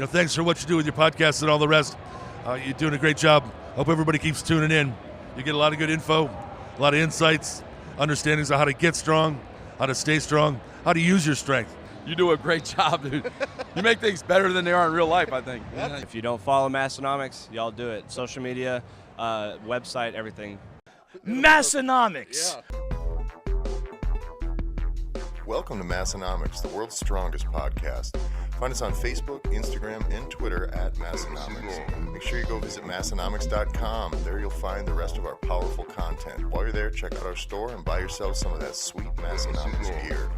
Thanks for what you do with your podcast and all the rest. You're doing a great job. Hope everybody keeps tuning in. You get a lot of good info, a lot of insights, understandings of how to get strong, how to stay strong, how to use your strength. You do a great job, dude. You make things better than they are in real life, I think. If you don't follow Massenomics, y'all do it. Social media, website, everything. Massenomics. Yeah. Welcome to Massenomics, the world's strongest podcast. Find us on Facebook, Instagram, and Twitter at Massenomics. Make sure you go visit Massenomics.com. There you'll find the rest of our powerful content. While you're there, check out our store and buy yourself some of that sweet Massenomics gear.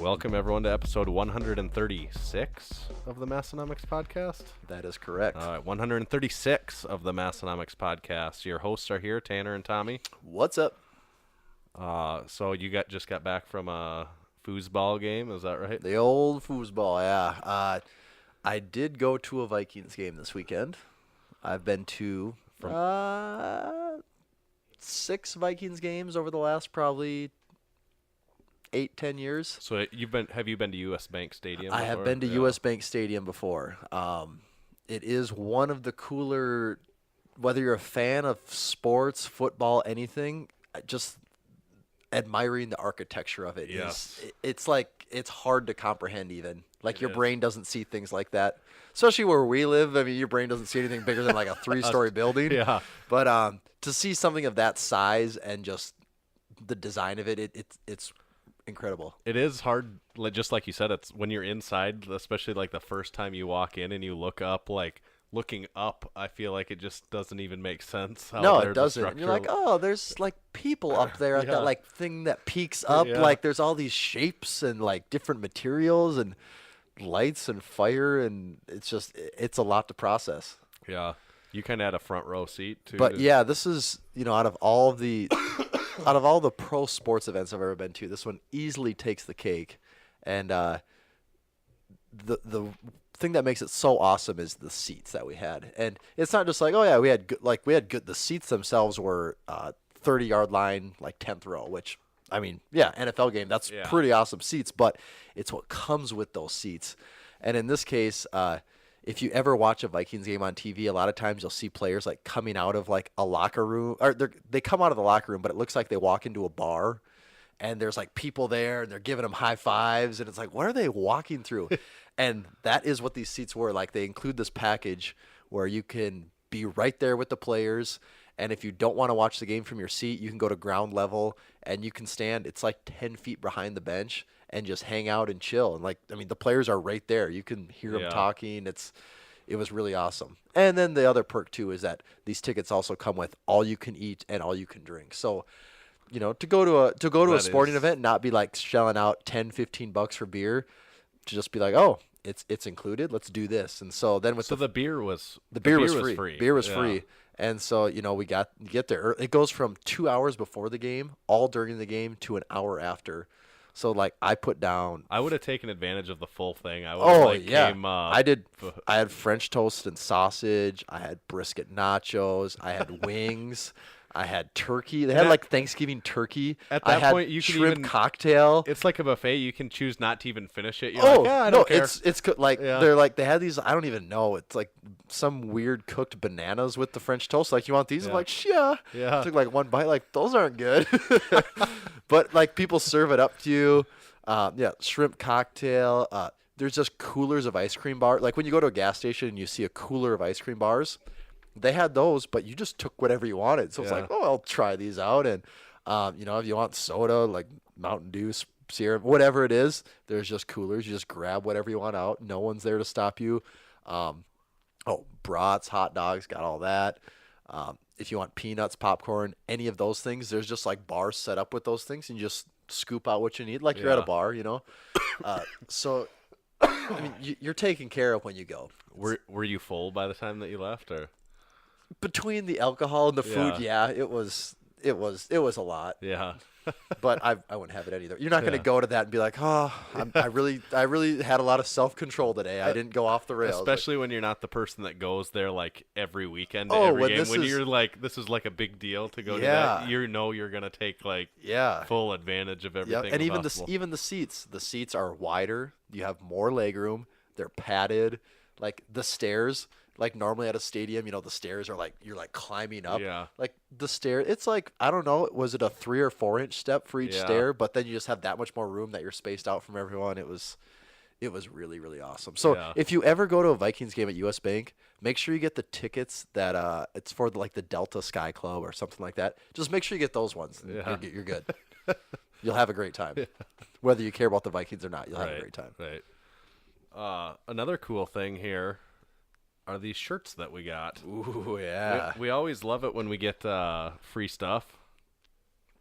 Welcome, everyone, to episode 136 of the Massenomics podcast. That is correct. 136 of the Massenomics podcast. Your hosts are here, Tanner and Tommy. What's up? So you just got back from a foosball game, is that right? The old foosball, yeah. I did go to a Vikings game this weekend. I've been to 6 Vikings games over the last probably 8-10 years. So have you been to U.S. Bank Stadium I before? have been to U.S. Bank Stadium before. It is one of the cooler, whether you're a fan of sports, football, anything, just admiring the architecture of it. Yes. It's like, it's hard to comprehend even. Like your brain doesn't see things like that. Especially where we live. I mean, your brain doesn't see anything bigger than like a 3-story building. Yeah. But to see something of that size and just the design of it, it's incredible. It is hard, just like you said, it's when you're inside, especially like the first time you walk in and you look up, like looking up, I feel like it just doesn't even make sense. No, it doesn't. And you're like, oh, there's like people up there at that like thing that peaks up. Yeah. Like there's all these shapes and like different materials and lights and fire, and it's a lot to process. Yeah. You kind of had a front row seat too. But yeah, this is, out of all the pro sports events I've ever been to, this one easily takes the cake. And the thing that makes it so awesome is the seats that we had. And it's not just like, oh yeah, we had good. The seats themselves were 30-yard line, like 10th row, which, I mean, yeah, NFL game, that's pretty awesome seats, but it's what comes with those seats. And in this case, if you ever watch a Vikings game on TV, a lot of times you'll see players like coming out of like a locker room, or they come out of the locker room, but it looks like they walk into a bar and there's like people there and they're giving them high fives. And it's like, what are they walking through? And that is what these seats were. Like they include this package where you can be right there with the players. And if you don't want to watch the game from your seat, you can go to ground level and you can stand. It's like 10 feet behind the bench and just hang out and chill. And the players are right there. You can hear them talking. It was really awesome. And then the other perk too is that these tickets also come with all you can eat and all you can drink. So, to go to a sporting event and not be like shelling out $10-15 for beer, to just be like, oh, it's included. Let's do this. And so then the beer was free. Beer was free. And so, we get there. It goes from 2 hours before the game, all during the game, to an hour after. So, like, I would have taken advantage of the full thing. I did. I had French toast and sausage. I had brisket nachos. I had wings. I had turkey. They had like Thanksgiving turkey. At that point, you can shrimp cocktail. It's like a buffet. You can choose not to even finish it. I don't care. It's like they're like they had these. I don't even know. It's like some weird cooked bananas with the French toast. Like, you want these? I'm like, yeah. I took like one bite. Like, those aren't good. But like people serve it up to you. Shrimp cocktail. There's just coolers of ice cream bars. Like when you go to a gas station and you see a cooler of ice cream bars. They had those, but you just took whatever you wanted. So it's like, oh, I'll try these out. And, if you want soda, like Mountain Dew, Sierra, whatever it is, there's just coolers. You just grab whatever you want out. No one's there to stop you. Brats, hot dogs, got all that. If you want peanuts, popcorn, any of those things, there's just like bars set up with those things. And you just scoop out what you need like you're at a bar, So, I mean, you're taken care of when you go. Were you full by the time that you left, or? Between the alcohol and the food, it it was a lot. Yeah. But I wouldn't have it any either. You're not going to go to that and be like, oh, I really had a lot of self-control today. I didn't go off the rails. Especially when you're not the person that goes there like every weekend to Oh, every when game. this When is- you're like, this is like a big deal to go to Yeah. that. You know you're gonna take like Yeah. full advantage of everything. Yep. And even possible. the seats. The seats are wider. You have more leg room. They're padded. Like the stairs. Like normally at a stadium, you know, the stairs are like you're like climbing up. Yeah. Like the stair, it's like I don't know, was it a 3 or 4 inch step for each Yeah. stair? But then you just have that much more room that you're spaced out from everyone. It was really really awesome. So Yeah. if you ever go to a Vikings game at US Bank, make sure you get the tickets that it's for like the Delta Sky Club or something like that. Just make sure you get those ones. And Yeah. you're good. You'll have a great time. Whether you care about the Vikings or not, you'll have a great time. Right. Another cool thing here are these shirts that we got. Ooh, yeah. We always love it when we get free stuff.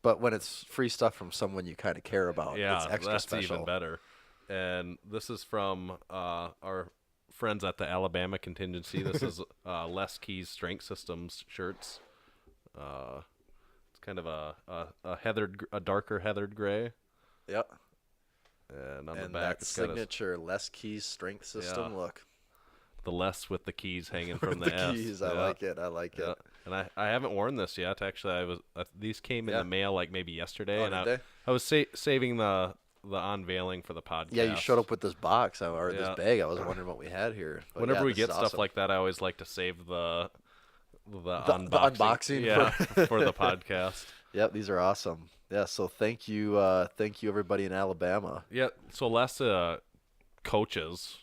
But when it's free stuff from someone you kind of care about, Yeah, it's extra that's special. even better. And this is from our friends at the Alabama contingency. This is Les Keys Strength Systems shirts. It's kind of a darker heathered gray. Yep. And on the And back, that it's got signature Les Keys strength system look. the Les with the keys hanging from the the S. keys, I like it. I like Yeah. it. And I haven't worn this yet. Actually, these came in Yeah. the mail like maybe yesterday, Oh, and did they? I was saving the unveiling for the podcast. Yeah, you showed up with this box or Yeah. this bag. I was wondering what we had here. But Whenever yeah, we this get is stuff awesome. like that, I always like to save the unboxing Yeah, for- for the podcast. Yep, these are awesome. Yeah, so thank you everybody in Alabama. Yeah, so Les coaches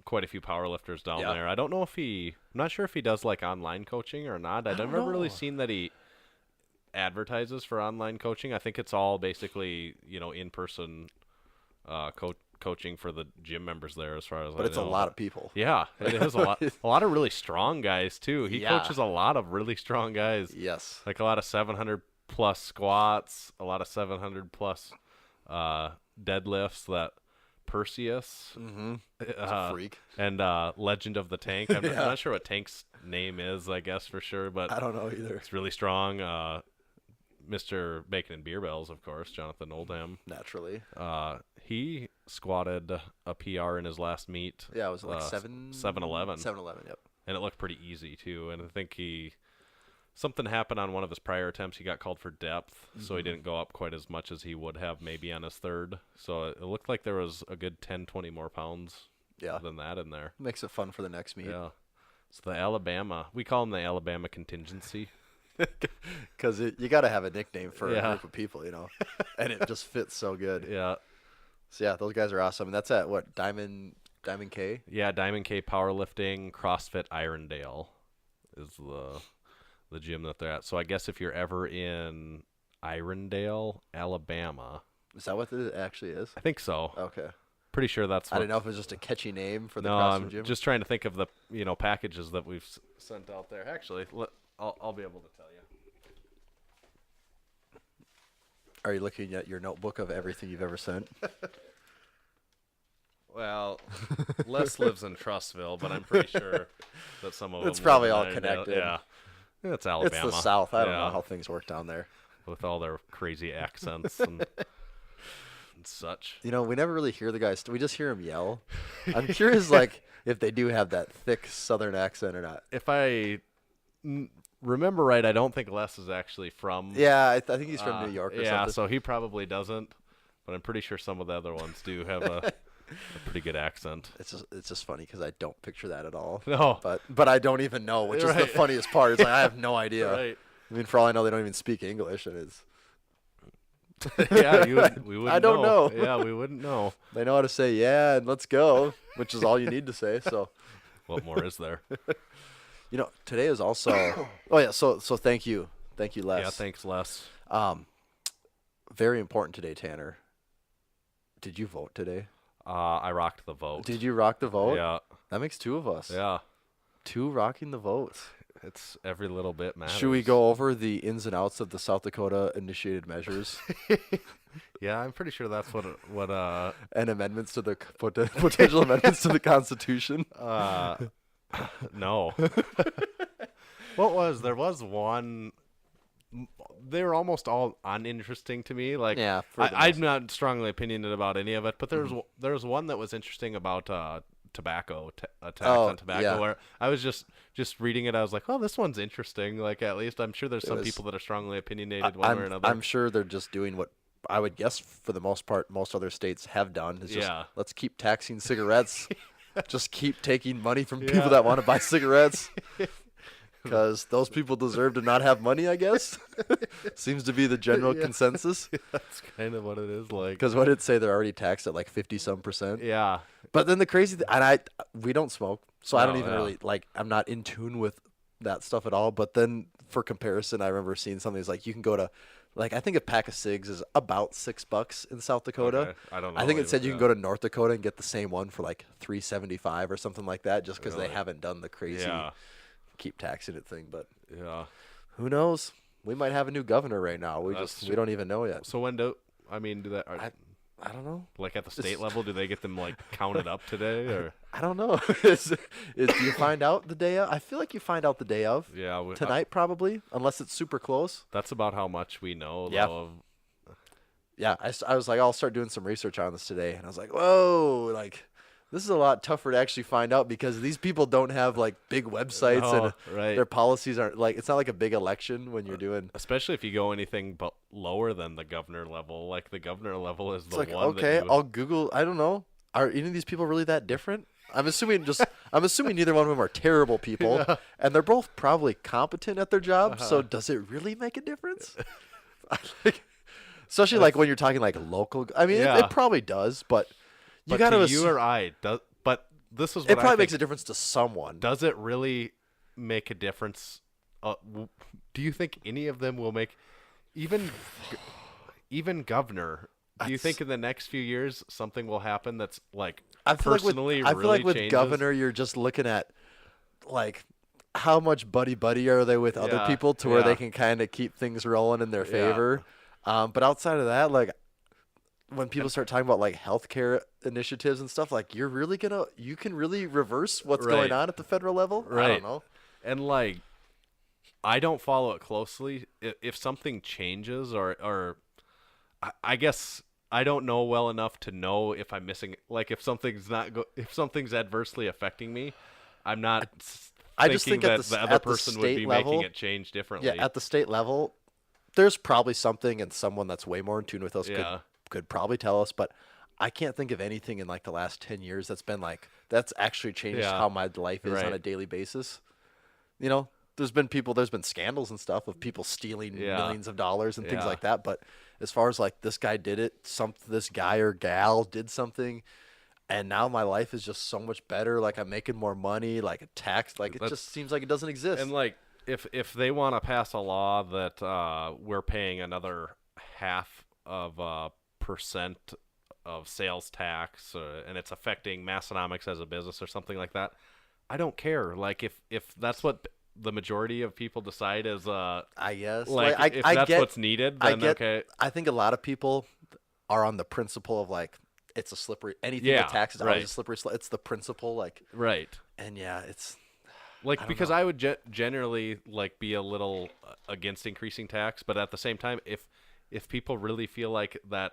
quite a few powerlifters down Yeah. there. I don't know if I'm not sure if he does like online coaching or not. I've don't never really know. seen that he advertises for online coaching. I think it's all basically, in-person coaching for the gym members there as far as But I it's a know. lot of people. Yeah, it is a lot. A lot of really strong guys too. He Yeah. coaches a lot of really strong guys. Yes. Like a lot of 700 plus squats, a lot of 700 plus deadlifts. That Perseus, a freak. and Legend of the Tank. I'm not sure what Tank's name is, I guess for sure, but I don't know either. it's really strong. Mr. Bacon and Beer Bells, of course, Jonathan Oldham. Naturally. He squatted a PR in his last meet. Yeah, it was like 7-11. 7-11, yep. And it looked pretty easy too. And I think something happened on one of his prior attempts. He got called for depth, so he didn't go up quite as much as he would have maybe on his third. So it looked like there was a good 10, 20 more pounds than that in there. Makes it fun for the next meet. Yeah. So the Alabama, we call them the Alabama contingency. Because you got to have a nickname for a Yeah. group of people, and it just fits so good. Yeah. So yeah, those guys are awesome. And that's at what, Diamond K? Yeah, Diamond K Powerlifting, CrossFit Irondale is the gym that they're at. So I guess if you're ever in Irondale, Alabama, Is that what it actually is? I think so. Okay. Pretty sure that's what. I didn't know if it was just a catchy name for the No, CrossFit I'm gym. just trying to think of the packages that we've sent out there. Actually, I'll be able to tell you. Are you looking at your notebook of everything you've ever sent? Well, Les lives in Trussville, but I'm pretty sure that some of them. It's probably live all in connected. Yeah, it's Alabama. It's the South. I don't Yeah, know how things work down there. with all their crazy accents and such. We never really hear the guys. We just hear them yell. I'm curious, if they do have that thick Southern accent or not. If I remember right, I don't think Les is actually from. Yeah, I think he's from New York or yeah, something. so he probably doesn't. But I'm pretty sure some of the other ones do have a pretty good accent. It's just funny because I don't picture that at all. No. But I don't even know, which is the Right. funniest part. It's like I have no idea. Right. I mean, for all I know, they don't even speak English, and Yeah, we wouldn't I don't know. Yeah, we wouldn't know. they know how to say yeah and let's go, which is all you need to say. So, What more is there? today is also. Oh yeah, so thank you, Les. Yeah, thanks, Les. Very important today, Tanner. Did you vote today? I rocked the vote. Did you rock the vote? Yeah, That makes two of us. yeah. 2 rocking the votes. It's every little bit matters. Should we go over the ins and outs of the South Dakota initiated measures Yeah, I'm pretty sure that's what and amendments to the potential amendments to the Constitution? no. There was one they're almost all uninteresting to me. Like, Yeah, I'm not strongly opinionated about any of it, but there's one that was interesting about tobacco, a tax on tobacco, where I was just reading it. I was like, oh, this one's interesting. Like, at least I'm sure there's some people that are strongly opinionated one way or another. I'm sure they're just doing what I would guess for the most part most other states have done. Is just let's keep taxing cigarettes. Just keep taking money from people that want to buy cigarettes. Because those people deserve to not have money, I guess. Seems to be the general consensus. That's kind of what it is like. Because what did it say? They're already taxed at like 50-some%. Yeah. But then the crazy thing, and we don't smoke, so I don't even really, like, I'm not in tune with that stuff at all. But then for comparison, I remember seeing something that's like you can go to, like, I think a pack of cigs is about $6 in South Dakota. Okay. I don't know. I think it said you can go to North Dakota and get the same one for like $3.75 or something like that, just because they haven't done the crazy keep taxing it thing. But who knows? We might have a new governor right now. We don't even know yet. So when do that? I don't know. Like at the state level, do they get them like counted up today, or I don't know. Do you find out the day of? I feel like you find out the day of. Yeah, tonight probably, unless it's super close. That's about how much we know. Yeah. Though, yeah, I was like, I'll start doing some research on this today, and I was like, whoa, like this is a lot tougher to actually find out because these people don't have like big websites and their policies aren't like, it's not like a big election when you're doing. Especially if you go anything but lower than the governor level. Like the governor level is the like, one. Okay, I'll Google. I don't know. Are any of these people really that different? I'm assuming neither one of them are terrible people, and they're both probably competent at their job. So does it really make a difference? Especially like when you're talking like local. I mean, it probably does, but. You got to you or I does, but this is what it probably makes a difference to someone. Does it really make a difference? Do you think any of them will make even governor? Do you think in the next few years something will happen that's like personally I feel like with changes? governor you're just looking at like how much buddy are they with other people to where they can kind of keep things rolling in their favor. But outside of that, like. When people start talking about like healthcare initiatives and stuff, like you can really reverse what's going on at the federal level. Right. I don't know. And like, I don't follow it closely. If something changes or I guess I don't know well enough to know if I'm missing, like if something's if something's adversely affecting me, I'm not I just think that the other person would be making it change differently. Yeah, at the state level, there's probably something and someone that's way more in tune with us could probably tell us, but I can't think of anything in like the last 10 years that's been like that's actually changed how my life is on a daily basis. You know, there's been scandals and stuff of people stealing millions of dollars and things like that, but as far as like this guy did it, this guy or gal did something and now my life is just so much better, like I'm making more money, like a tax, like it just seems like it doesn't exist. And like if they want to pass a law that we're paying another half of percent of sales tax and it's affecting Massenomics as a business or something like that, I don't care. Like if that's what the majority of people decide is I guess like if that's what's needed, then okay. I think a lot of people are on the principle of like it's a slippery anything with taxes is always a slippery slope. It's the principle, like and it's like because I would generally like be a little against increasing tax, but at the same time if people really feel like that,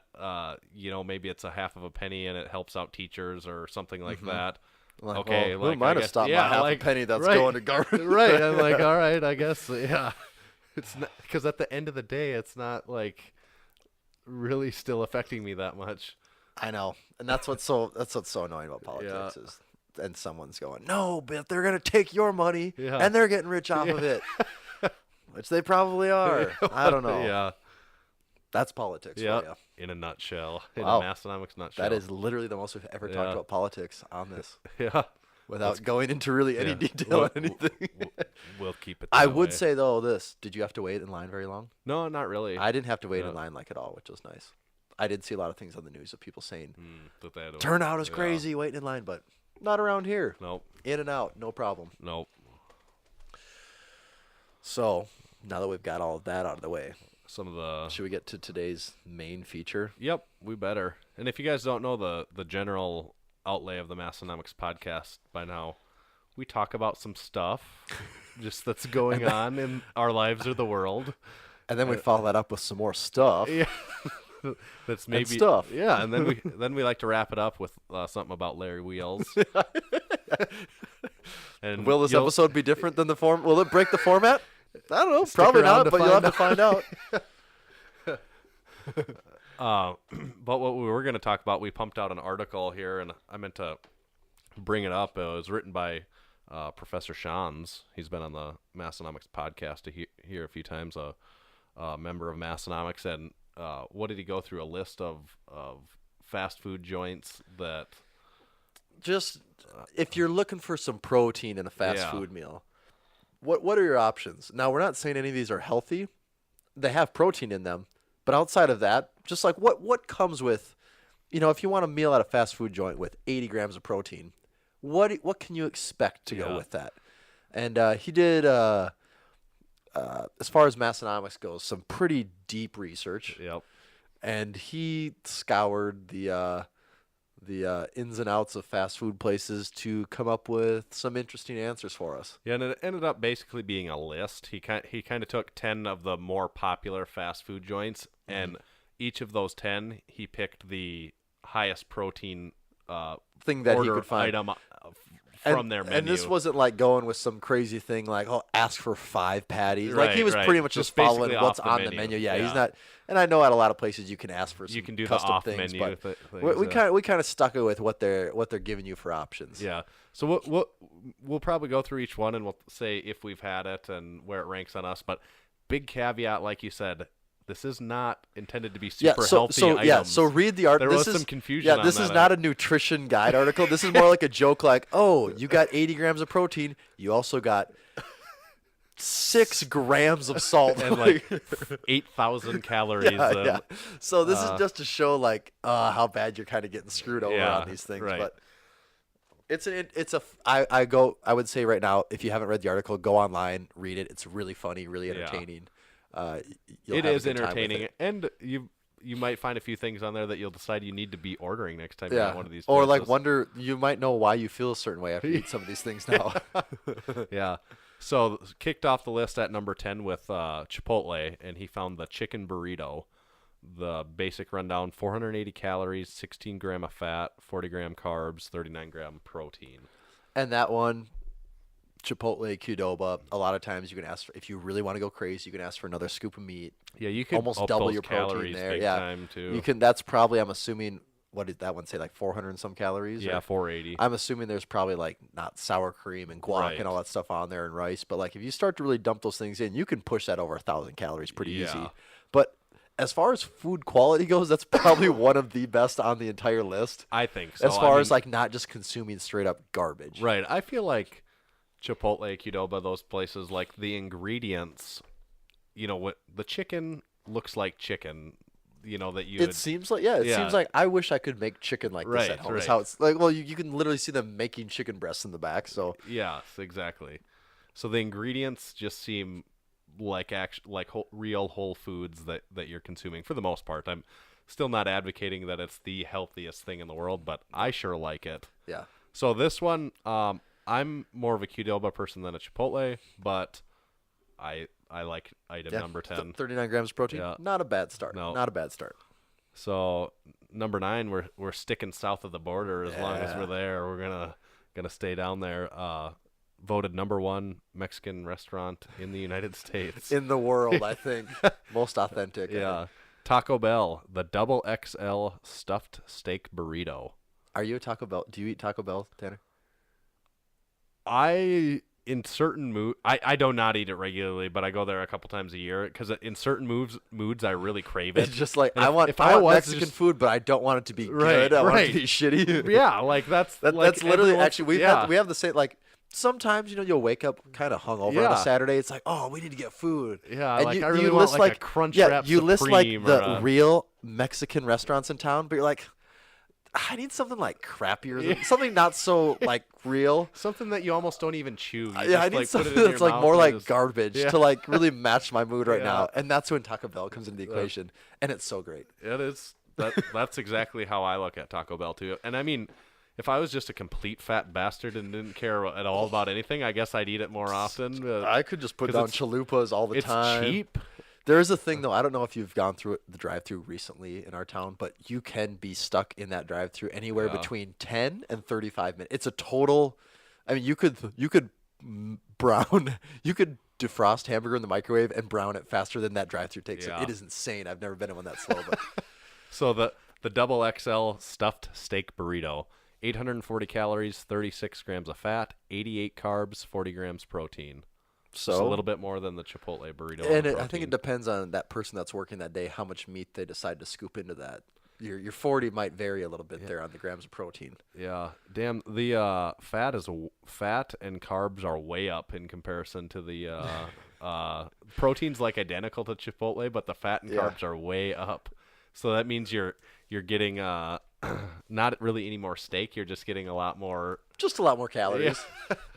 maybe it's a half of a penny and it helps out teachers or something like that. Like, okay, well, who might have stopped my half a penny that's going to garbage? Right. I'm like, all right, I guess, It's not, because at the end of the day, it's not like really still affecting me that much. I know, and that's what's so annoying about politics is, and someone's going, no, but they're gonna take your money and they're getting rich off of it, which they probably are. I don't know. Yeah. That's politics for you. In a nutshell. In a Massenomics nutshell. That is literally the most we've ever talked about politics on this. Without going into really any detail on anything. We'll keep it I would say, though, did you have to wait in line very long? No, not really. I didn't have to wait in line like at all, which was nice. I did see a lot of things on the news of people saying, turnout is crazy, waiting in line, but not around here. Nope. In and out, no problem. Nope. So, now that we've got all of that out of the way, should we get to today's main feature? Yep, we better. And if you guys don't know the general outlay of the Massenomics podcast by now, we talk about some stuff just that's going on in our lives or the world. And then we follow that up with some more stuff. Yeah. That's maybe stuff. Yeah, and then we like to wrap it up with something about Larry Wheels. And Will this episode be different than the form? Will it break the format? I don't know. Probably around not, to but you'll have to find out. But what we were going to talk about, we pumped out an article here, and I meant to bring it up. It was written by Professor Shans. He's been on the Massenomics podcast here a few times, a member of Massenomics. And what did he go through? A list of fast food joints that... Just if you're looking for some protein in a fast food meal, what are your options? Now, we're not saying any of these are healthy. They have protein in them. But outside of that, just like what comes with, if you want a meal at a fast food joint with 80 grams of protein, what can you expect to go with that? And he did, as far as Massenomics goes, some pretty deep research. Yep. And he scoured the ins and outs of fast food places to come up with some interesting answers for us. Yeah, and it ended up basically being a list. He kind of took 10 of the more popular fast food joints, and each of those 10, he picked the highest protein thing that he could find item from their menu. And this wasn't like going with some crazy thing like, ask for 5 patties. Right, like he was right. pretty much just following basically what's off the on menu. the menu. Yeah, Yeah. he's not. And I know at a lot of places you can ask for some You can do the custom off things, menu but things, we kind of stuck it with what they're giving you for options. Yeah. So we'll probably go through each one and we'll say if we've had it and where it ranks on us. But big caveat, like you said, this is not intended to be super healthy items. So read the article. There was some confusion on this that. is not a nutrition guide article. This is more like a joke like, you got 80 grams of protein. You also got 6 grams of salt. and like 8,000 calories. Yeah. So this is just to show like how bad you're kind of getting screwed over Yeah, on these things. right. But I would say right now, if you haven't read the article, go online, read it. It's really funny, really entertaining. It is entertaining, and you might find a few things on there that you'll decide you need to be ordering next time you're at one of these Or places. like you might know why you feel a certain way after you eat some of these things now. Yeah. So kicked off the list at number 10 with Chipotle, and he found the chicken burrito. The basic rundown: 480 calories, 16 gram of fat, 40 gram carbs, 39 gram protein. And that one, Chipotle Qdoba, a lot of times you can ask for, if you really want to go crazy, you can ask for another scoop of meat. Yeah, you can almost up double those your protein calories there. big Yeah, time too. you can. That's probably, I'm assuming, what did that one say, like 400 and some calories? Yeah, or? 480. I'm assuming there's probably like not sour cream and guac and all that stuff on there and rice, but like if you start to really dump those things in, you can push that over 1,000 calories pretty easy. But as far as food quality goes, that's probably one of the best on the entire list. I think so. As far as like not just consuming straight up garbage. Right. I feel like Chipotle, Qdoba, those places, like the ingredients, what the chicken looks like chicken, that you It seems like I wish I could make chicken like this at home. Is how it's like. Well, you can literally see them making chicken breasts in the back. So yes, exactly. So the ingredients just seem like real whole foods that you're consuming for the most part. I'm still not advocating that it's the healthiest thing in the world, but I sure like it. Yeah. So this one, I'm more of a Qdoba person than a Chipotle, but I like item number 10. 39 grams of protein. Yeah. Not a bad start. No. Not a bad start. So number 9, we're sticking south of the border as long as we're there. We're gonna stay down there. Voted number 1 Mexican restaurant in the United States. In the world, I think. Most authentic. Yeah. Taco Bell, the double XL stuffed steak burrito. Are you a Taco Bell? Do you eat Taco Bell, Tanner? In certain moods, I do not eat it regularly, but I go there a couple times a year because in certain moods I really crave it. It's just like And I want Mexican food, but I don't want it to be good. I want it to be shitty. Yeah, like that's literally actually we have the same like. Sometimes you'll wake up kind of hungover on a Saturday. It's like, we need to get food. Yeah, and I really want like a crunch wrap. You list like Supreme the real Mexican restaurants in town, but you're like, I need something like crappier, something not so like real. Something that you almost don't even chew. I need something that's like more like garbage to like really match my mood right now. And that's when Taco Bell comes into the equation, and it's so great. It is. That's exactly how I look at Taco Bell too. And I mean, if I was just a complete fat bastard and didn't care at all about anything, I guess I'd eat it more often. I could just put down chalupas all the time. It's cheap. There is a thing though. I don't know if you've gone through the drive-through recently in our town, but you can be stuck in that drive-through anywhere between 10 and 35 minutes. It's a total. I mean, you could brown. You could defrost hamburger in the microwave and brown it faster than that drive-through takes. Yeah. It is insane. I've never been in one that slow. But So the double XL stuffed steak burrito, 840 calories, 36 grams of fat, 88 carbs, 40 grams protein. so Just a little bit more than the Chipotle burrito. and on I think protein. it depends on that person that's working that day, how much meat they decide to scoop into that. Your 40 might vary a little bit there on the grams of protein. Yeah, damn. The fat and carbs are way up in comparison to the protein's like identical to Chipotle, but the fat and Yeah. carbs are way up. So that means you're getting not really any more steak. You're just getting a lot more. Just a lot more calories.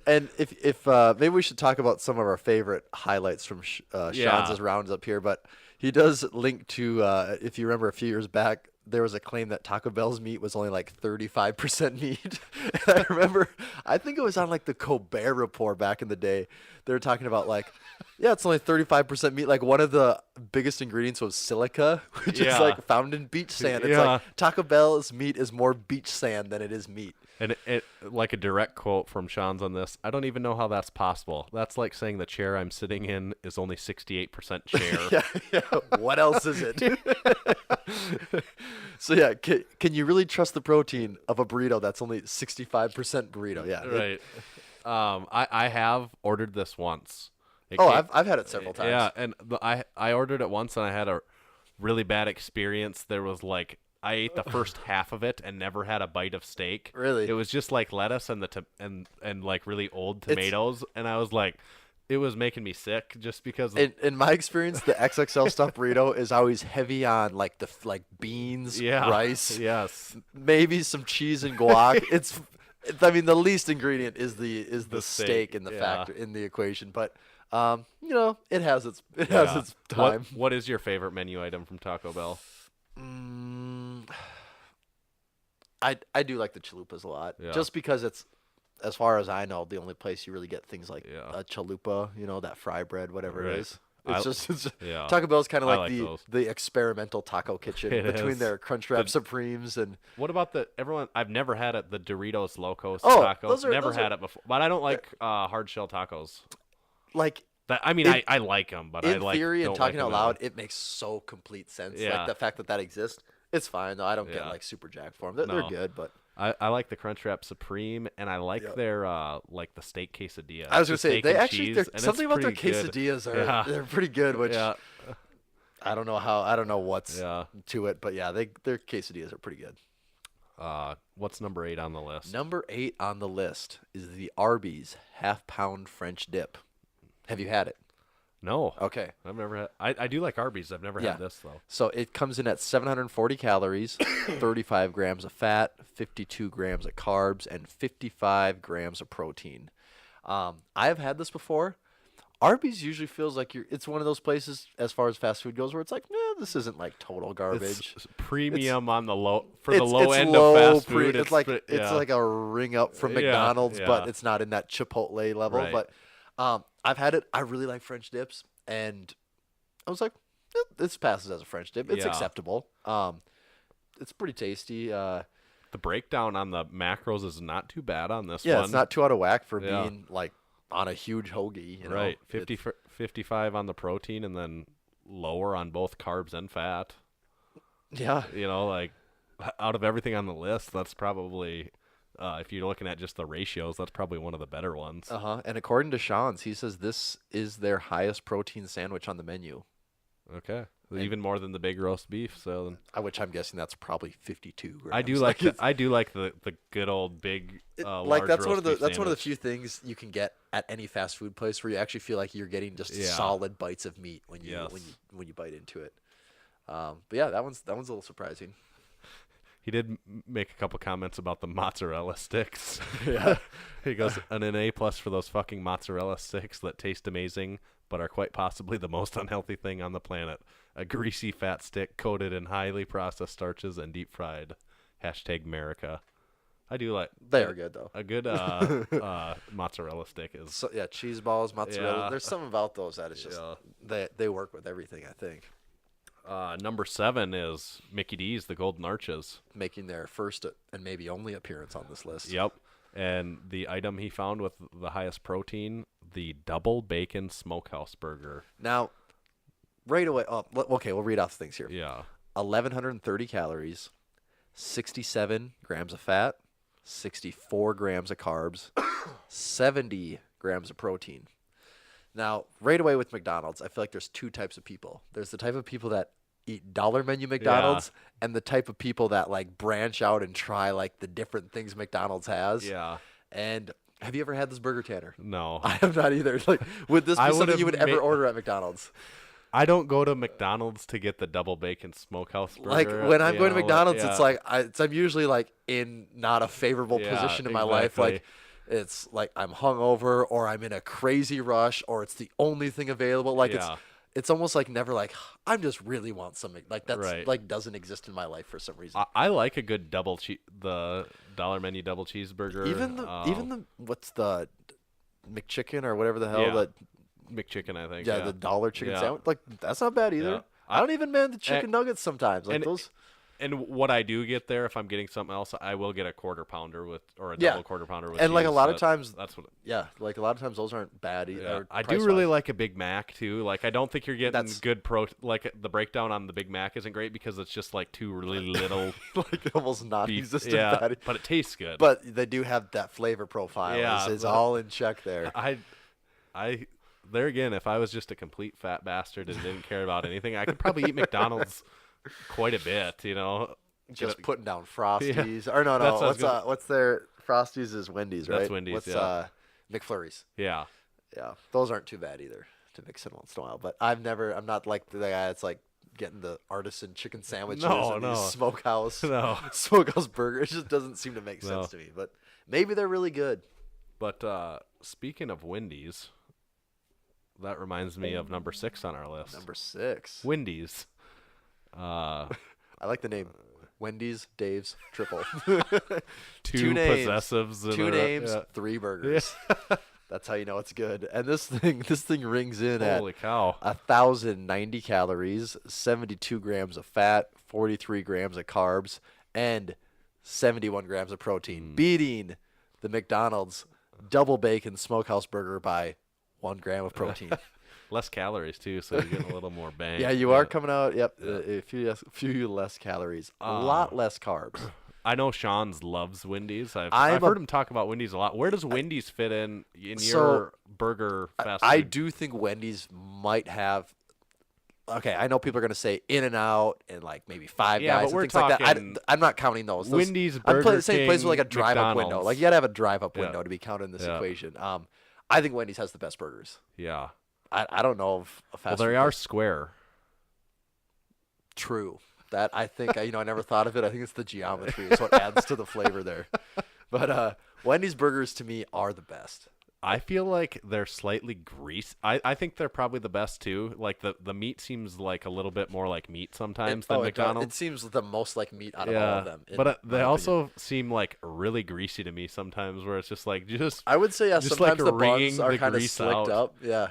And if maybe we should talk about some of our favorite highlights from Sean's rounds up here, but he does link to if you remember a few years back, there was a claim that Taco Bell's meat was only like 35% meat. And I remember, I think it was on like the Colbert Report back in the day. They were talking about like, yeah, it's only 35% meat. Like one of the biggest ingredients was silica, which is Yeah. like found in beach sand. It's Yeah. like Taco Bell's meat is more beach sand than it is meat. And it like a direct quote from Sean's on this. I don't even know how that's possible. That's like saying the chair I'm sitting in is only 68% chair. Yeah. What else is it? So yeah, can you really trust the protein of a burrito that's only 65% burrito? Yeah. Right. I have ordered this once. It Oh, came- I've had it several times. Yeah, and I ordered it once and I had a really bad experience. There was like I ate the first half of it and never had a bite of steak. Really? It was just like lettuce and and like really old tomatoes, and I was like, it was making me sick just because. In my experience, the XXL stuffed burrito is always heavy on like beans, yeah, rice, yes, maybe some cheese and guac. I mean, the least ingredient is the The steak steak, in the yeah. factor in the equation, but it has its time. What is your favorite menu item from Taco Bell? I do like the chalupas a lot, Yeah. just because it's, as far as I know, the only place you really get things like Yeah. a chalupa, that fry bread, whatever Right. it is. It's Yeah. Taco Bell's kind of I like like those. the experimental taco kitchen It between is. their Crunchwrap Supremes and What about I've never had it. The Doritos Locos Oh, taco. those are- Never those had are- it before, but I don't like hard shell tacos. like I mean, In- I like them, but in I like theory and don't talking like out 'em at all. loud, it makes so complete sense. Yeah. Like the fact that exists, it's fine though. I don't get Yeah. like super jacked for them. They're No. good, but I like the Crunchwrap Supreme, and I like Yep. their like the steak quesadilla. I was The gonna say steak they and actually cheese, they're, and it's something about their pretty good. quesadillas are Yeah. they're pretty good. Which Yeah, I don't know what's yeah. to it, but yeah, their quesadillas are pretty good. What's number 8 on the list? Number 8 on the list is the Arby's half-pound French dip. Have you had it? No, Okay. I've never had. I do like Arby's. I've never Yeah. had this though. So it comes in at 740 calories, 35 grams of fat, 52 grams of carbs, and 55 grams of protein. I have had this before. Arby's usually feels like it's one of those places as far as fast food goes where it's like, this isn't like total garbage. It's premium on the low the It's low end low of fast pre- food. It's like pre- it's yeah. like a ring up from Yeah, McDonald's, but yeah. it's not in that Chipotle level. Right. But I've had it. I really like French dips, and I was like, this passes as a French dip. It's Yeah. acceptable. It's pretty tasty. The breakdown on the macros is not too bad on this Yeah, one. it's not too out of whack for Yeah. being like on a huge hoagie. You know? right. 55 on the protein, and then lower on both carbs and fat. Yeah. Like out of everything on the list, that's probably if you're looking at just the ratios, that's probably one of the better ones. And according to Sean's, he says this is their highest protein sandwich on the menu. Okay, even more than the big roast beef. So then Which I'm guessing that's probably 52 grams. I do like the good old big like large that's one roast of the beef that's one of the sandwich. few things you can get at any fast food place where you actually feel like you're getting just Yeah. solid bites of meat when you Yes. when you bite into it. But yeah, that one's a little surprising. He did make a couple comments about the mozzarella sticks. Yeah. He goes, an A+ for those fucking mozzarella sticks that taste amazing, but are quite possibly the most unhealthy thing on the planet. A greasy fat stick coated in highly processed starches and deep fried. #America. I do like. They are good though. A good mozzarella stick is. So, yeah, cheese balls, mozzarella. Yeah. There's something about those that it's just they work with everything. I think Number 7 is Mickey D's, the Golden Arches. making their first and maybe only appearance on this list. Yep. And the item he found with the highest protein, the double bacon smokehouse burger. Now, right away. Oh, okay, we'll read off the things here. Yeah. 1,130 calories, 67 grams of fat, 64 grams of carbs, 70 grams of protein. Now, right away with McDonald's, I feel like there's two types of people. There's the type of people that eat dollar menu McDonald's and the type of people that like branch out and try like the different things McDonald's has. Yeah. And have you ever had this burger, Tanner? No. I have not either. Like, would this be I something would've you would ever ma- order at McDonald's? I don't go to McDonald's to get the double bacon smokehouse burger. Like when I'm going to McDonald's, yeah. it's like I'm usually like in not a favorable Yeah, position in my life. Like exactly. it's like I'm hungover or I'm in a crazy rush or it's the only thing available. Like Yeah. it's almost like never like I just really want something like that's Right. like doesn't exist in my life for some reason. I like a good the dollar menu double cheeseburger. Even the what's the McChicken or whatever the hell Yeah. that McChicken, I think. the dollar chicken Yeah. sandwich, like that's not bad either. Yeah. I don't even mind the chicken nuggets sometimes. Like and- those. And what I do get there, if I'm getting something else, I will get a quarter pounder or a Yeah. double quarter pounder with And like a cheese. lot of times, that's what. yeah, like a lot of times those aren't bad either. Yeah. I do really like a Big Mac too. Like I don't think you're getting That's- good like the breakdown on the Big Mac isn't great because it's just like two really little like almost beef. non-existent Yeah, patty. but it tastes good. But they do have that flavor profile. Yeah, It's but- all in check there. I there again, if I was just a complete fat bastard and didn't care about anything, I could probably eat McDonald's quite a bit. You know, Just Get a- putting down Frosties. Or no, That's what I was what's their Frosties is Wendy's, right? That's Wendy's, What's yeah. McFlurries? yeah. Yeah, those aren't too bad either to mix in once in a while. But I'm not like the guy that's like getting the artisan chicken sandwiches and No. these smokehouse No. smokehouse burger. It just doesn't seem to make No. sense to me. But maybe they're really good. But speaking of Wendy's, that reminds me of number 6 on our list. Number 6. Wendy's. I like the name. Wendy's, Dave's, Triple. Two names. possessives. Two names, Yeah. 3 burgers. That's how you know it's good. And this thing rings in Holy at cow. 1,090 calories, 72 grams of fat, 43 grams of carbs, and 71 grams of protein, beating the McDonald's double bacon smokehouse burger by 1 gram of protein. Less calories too, so you're getting a little more bang. Yeah, you are coming out. Yep, a few less calories, a lot less carbs. I know Sean's loves Wendy's. I've I'm heard a- him talk about Wendy's a lot. Where does Wendy's fit in So, your burger fast food? I do think Wendy's might have. Okay, I know people are going to say In-N-Out and like maybe Five Yeah, Guys but we're and things like that. talking I'm not counting those. Wendy's, I'm Burger saying places with like a King, drive-up window. McDonald's. Like you got to have a drive-up Yeah. window to be counted in this Yeah. equation. I think Wendy's has the best burgers. Yeah. I don't know of a fast Well, food they are place. square. True. That I think I never thought of it. I think it's the geometry is what adds to the flavor there. But Wendy's burgers to me are the best. I feel like they're slightly greasy. I think they're probably the best too. Like the meat seems like a little bit more like meat sometimes than It McDonald's. seems the most like meat out of all of them. in but my they opinion. also seem like really greasy to me sometimes, where it's just like I would say just like sometimes the wringing buns are the kind of grease slicked out. up. Yeah.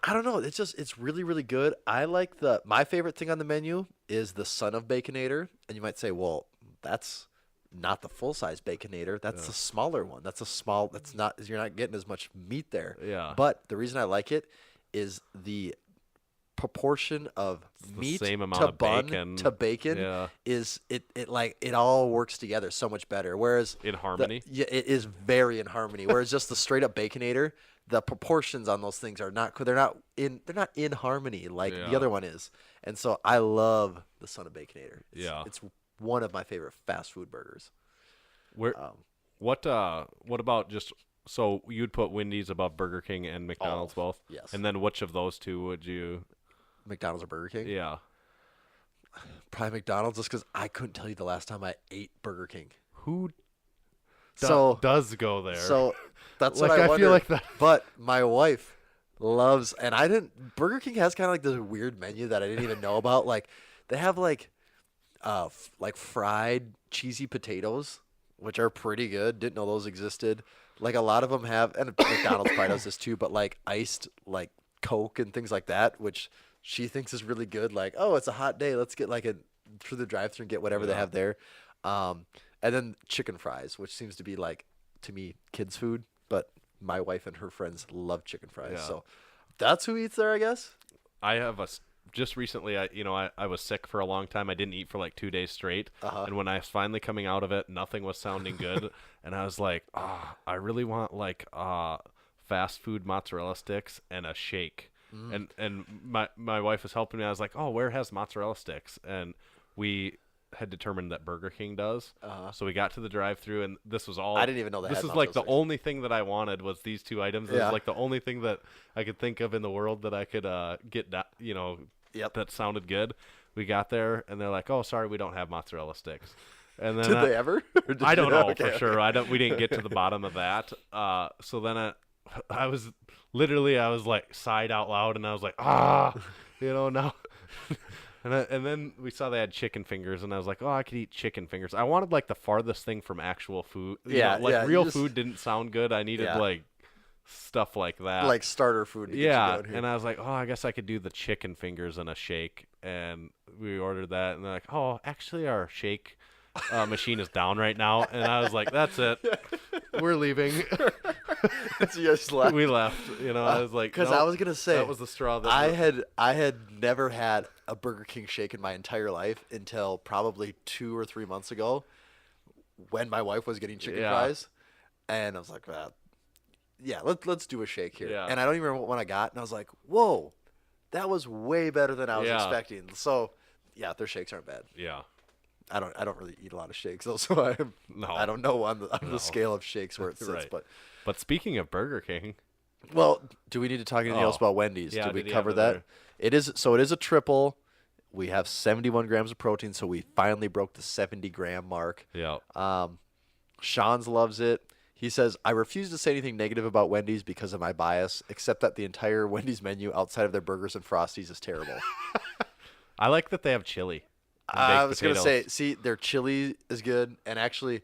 I don't know. It's really, really good. I like my favorite thing on the menu is the Son of Baconator. And you might say, well, that's not the full size Baconator. That's the smaller one. You're not getting as much meat there. Yeah. But the reason I like it is the proportion of the meat same amount to of bun bacon. to bacon Yeah. is it all works together so much better. Whereas In harmony? yeah, it is very in harmony. Whereas just the straight up Baconator, the proportions on those things are not they're not in harmony like Yeah. the other one is. And so I love the Son of Baconator. It's one of my favorite fast food burgers. Where what about just so you'd put Wendy's above Burger King and McDonald's both? yes. And then which of those two would you? McDonald's or Burger King? Yeah. Probably McDonald's just because I couldn't tell you the last time I ate Burger King. Who does go there? So that's Like, what I I wonder. feel like that- But my wife loves, and I didn't. Burger King has kind of like this weird menu that I didn't even know about. Like they have like fried cheesy potatoes which are pretty good. Didn't know those existed. Like a lot of them have, and McDonald's probably does this too, but like iced like Coke and things like that, which she thinks is really good. Like, oh, it's a hot day. Let's get like through the drive-thru and get whatever they have there. And then chicken fries, which seems to be like, to me, kids' food. But my wife and her friends love chicken fries. Yeah. So that's who eats there, I guess. I have just recently, I was sick for a long time. I didn't eat for like 2 days straight. And when I was finally coming out of it, nothing was sounding good. And I was like, I really want like fast food mozzarella sticks and a shake. And my wife was helping me. I was like, oh, where has mozzarella sticks? And we had determined that Burger King does. So we got to the drive-thru, and this was all. I didn't even know that. This is like the only thing that I wanted was these two items. It was like the only thing that I could think of in the world that I could get that that sounded good. We got there, and they're like, "Oh, sorry, we don't have mozzarella sticks." And then Did they ever? I don't know for sure. We didn't get to the bottom of that. So then I was like sighed out loud, and I was like, now. And then we saw they had chicken fingers, and I was like, oh, I could eat chicken fingers. I wanted like the farthest thing from actual food. Real food didn't sound good. I needed like stuff like that, like starter food. To get you going here. And I was like, oh, I guess I could do the chicken fingers and a shake. And we ordered that, and they're like, oh, actually, our shake machine is down right now. And I was like, that's it, we're leaving. So you just left. We left. I was like, because nope, I was gonna say that was the straw that I had never had a Burger King shake in my entire life until probably 2 or 3 months ago, when my wife was getting chicken fries, and I was like, let's do a shake here. And I don't even remember what one I got, and I was like, whoa, that was way better than I was expecting. So their shakes aren't bad. Yeah. I don't really eat a lot of shakes though, so I don't know on the scale of shakes where it sits. Right. But speaking of Burger King, well, do we need to talk anything else about Wendy's? Yeah, did we cover that? There? It is a triple. We have 71 grams of protein, so we finally broke the 70-gram mark. Yeah. Sean's loves it. He says, I refuse to say anything negative about Wendy's because of my bias, except that the entire Wendy's menu outside of their burgers and Frosties is terrible. I like that they have chili. I was going to say, see, their chili is good. And actually,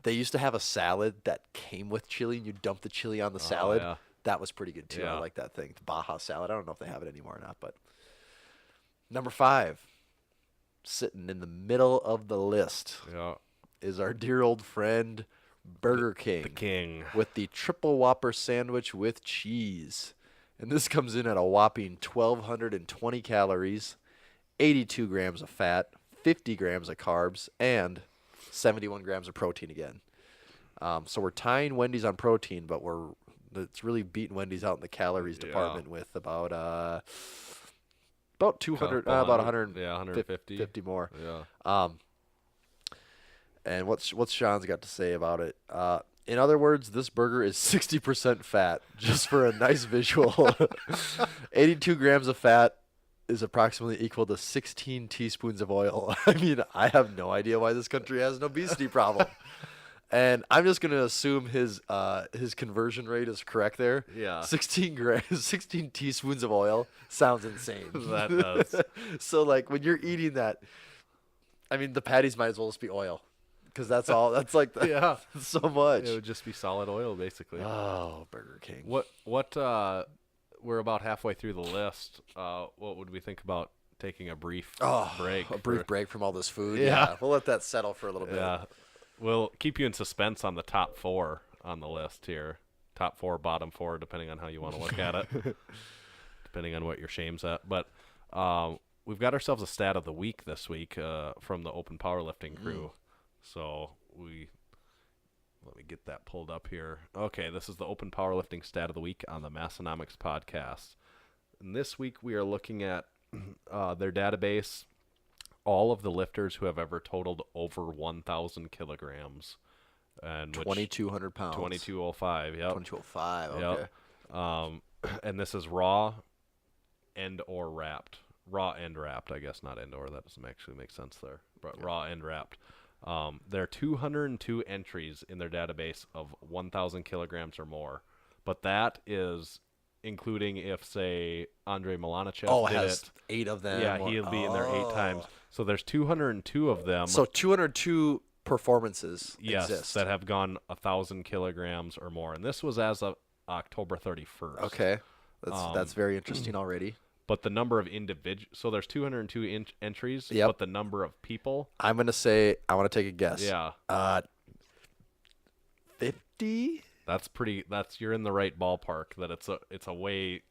they used to have a salad that came with chili, and you dump the chili on the salad. Yeah. That was pretty good, too. Yeah. I like that thing. The Baja salad. I don't know if they have it anymore or not. But number 5, sitting in the middle of the list, is our dear old friend Burger King. The king. With the triple Whopper sandwich with cheese. And this comes in at a whopping 1,220 calories, 82 grams of fat, 50 grams of carbs, and 71 grams of protein again. So we're tying Wendy's on protein, but it's really beating Wendy's out in the calories department with about 200, about 100, 150, 50 more. Yeah. And what's Sean's got to say about it? In other words, this burger is 60% fat, just for a nice visual. 82 grams of fat is approximately equal to 16 teaspoons of oil. I mean, I have no idea why this country has an obesity problem. And I'm just going to assume his conversion rate is correct there. Yeah. 16 teaspoons of oil sounds insane. That does. So, like, when you're eating that, I mean, the patties might as well just be oil. Because that's all. That's like so much. It would just be solid oil, basically. Oh, Burger King. What we're about halfway through the list. What would we think about taking a brief break? A brief break from all this food. Yeah. We'll let that settle for a little bit. Yeah. We'll keep you in suspense on the top 4 on the list here. Top 4, bottom 4, depending on how you want to look at it. Depending on what your shame's at. But we've got ourselves a stat of the week this week from the Open Powerlifting crew. So let me get that pulled up here. Okay, this is the Open Powerlifting Stat of the Week on the Massenomics podcast. And this week we are looking at their database, all of the lifters who have ever totaled over 1,000 kilograms. And 2,200 pounds. 2205, yep. 2205, okay. Yep. And this is raw and or wrapped. Raw and wrapped, I guess, not and or. That doesn't actually make sense there. But raw and wrapped. There are 202 entries in their database of 1,000 kilograms or more. But that is including if, say, Andre Milanichev did has it. 8 of them. Yeah, he'll be in there 8 times. So there's 202 of them. So 202 performances yes, exist. that have gone 1,000 kilograms or more, and this was as of October 31st. Okay, that's very interesting already. But the number of so there's 202 entries, Yep. but the number of people. I'm gonna say I want to take a guess. Yeah. 50. That's you're in the right ballpark. That it's a way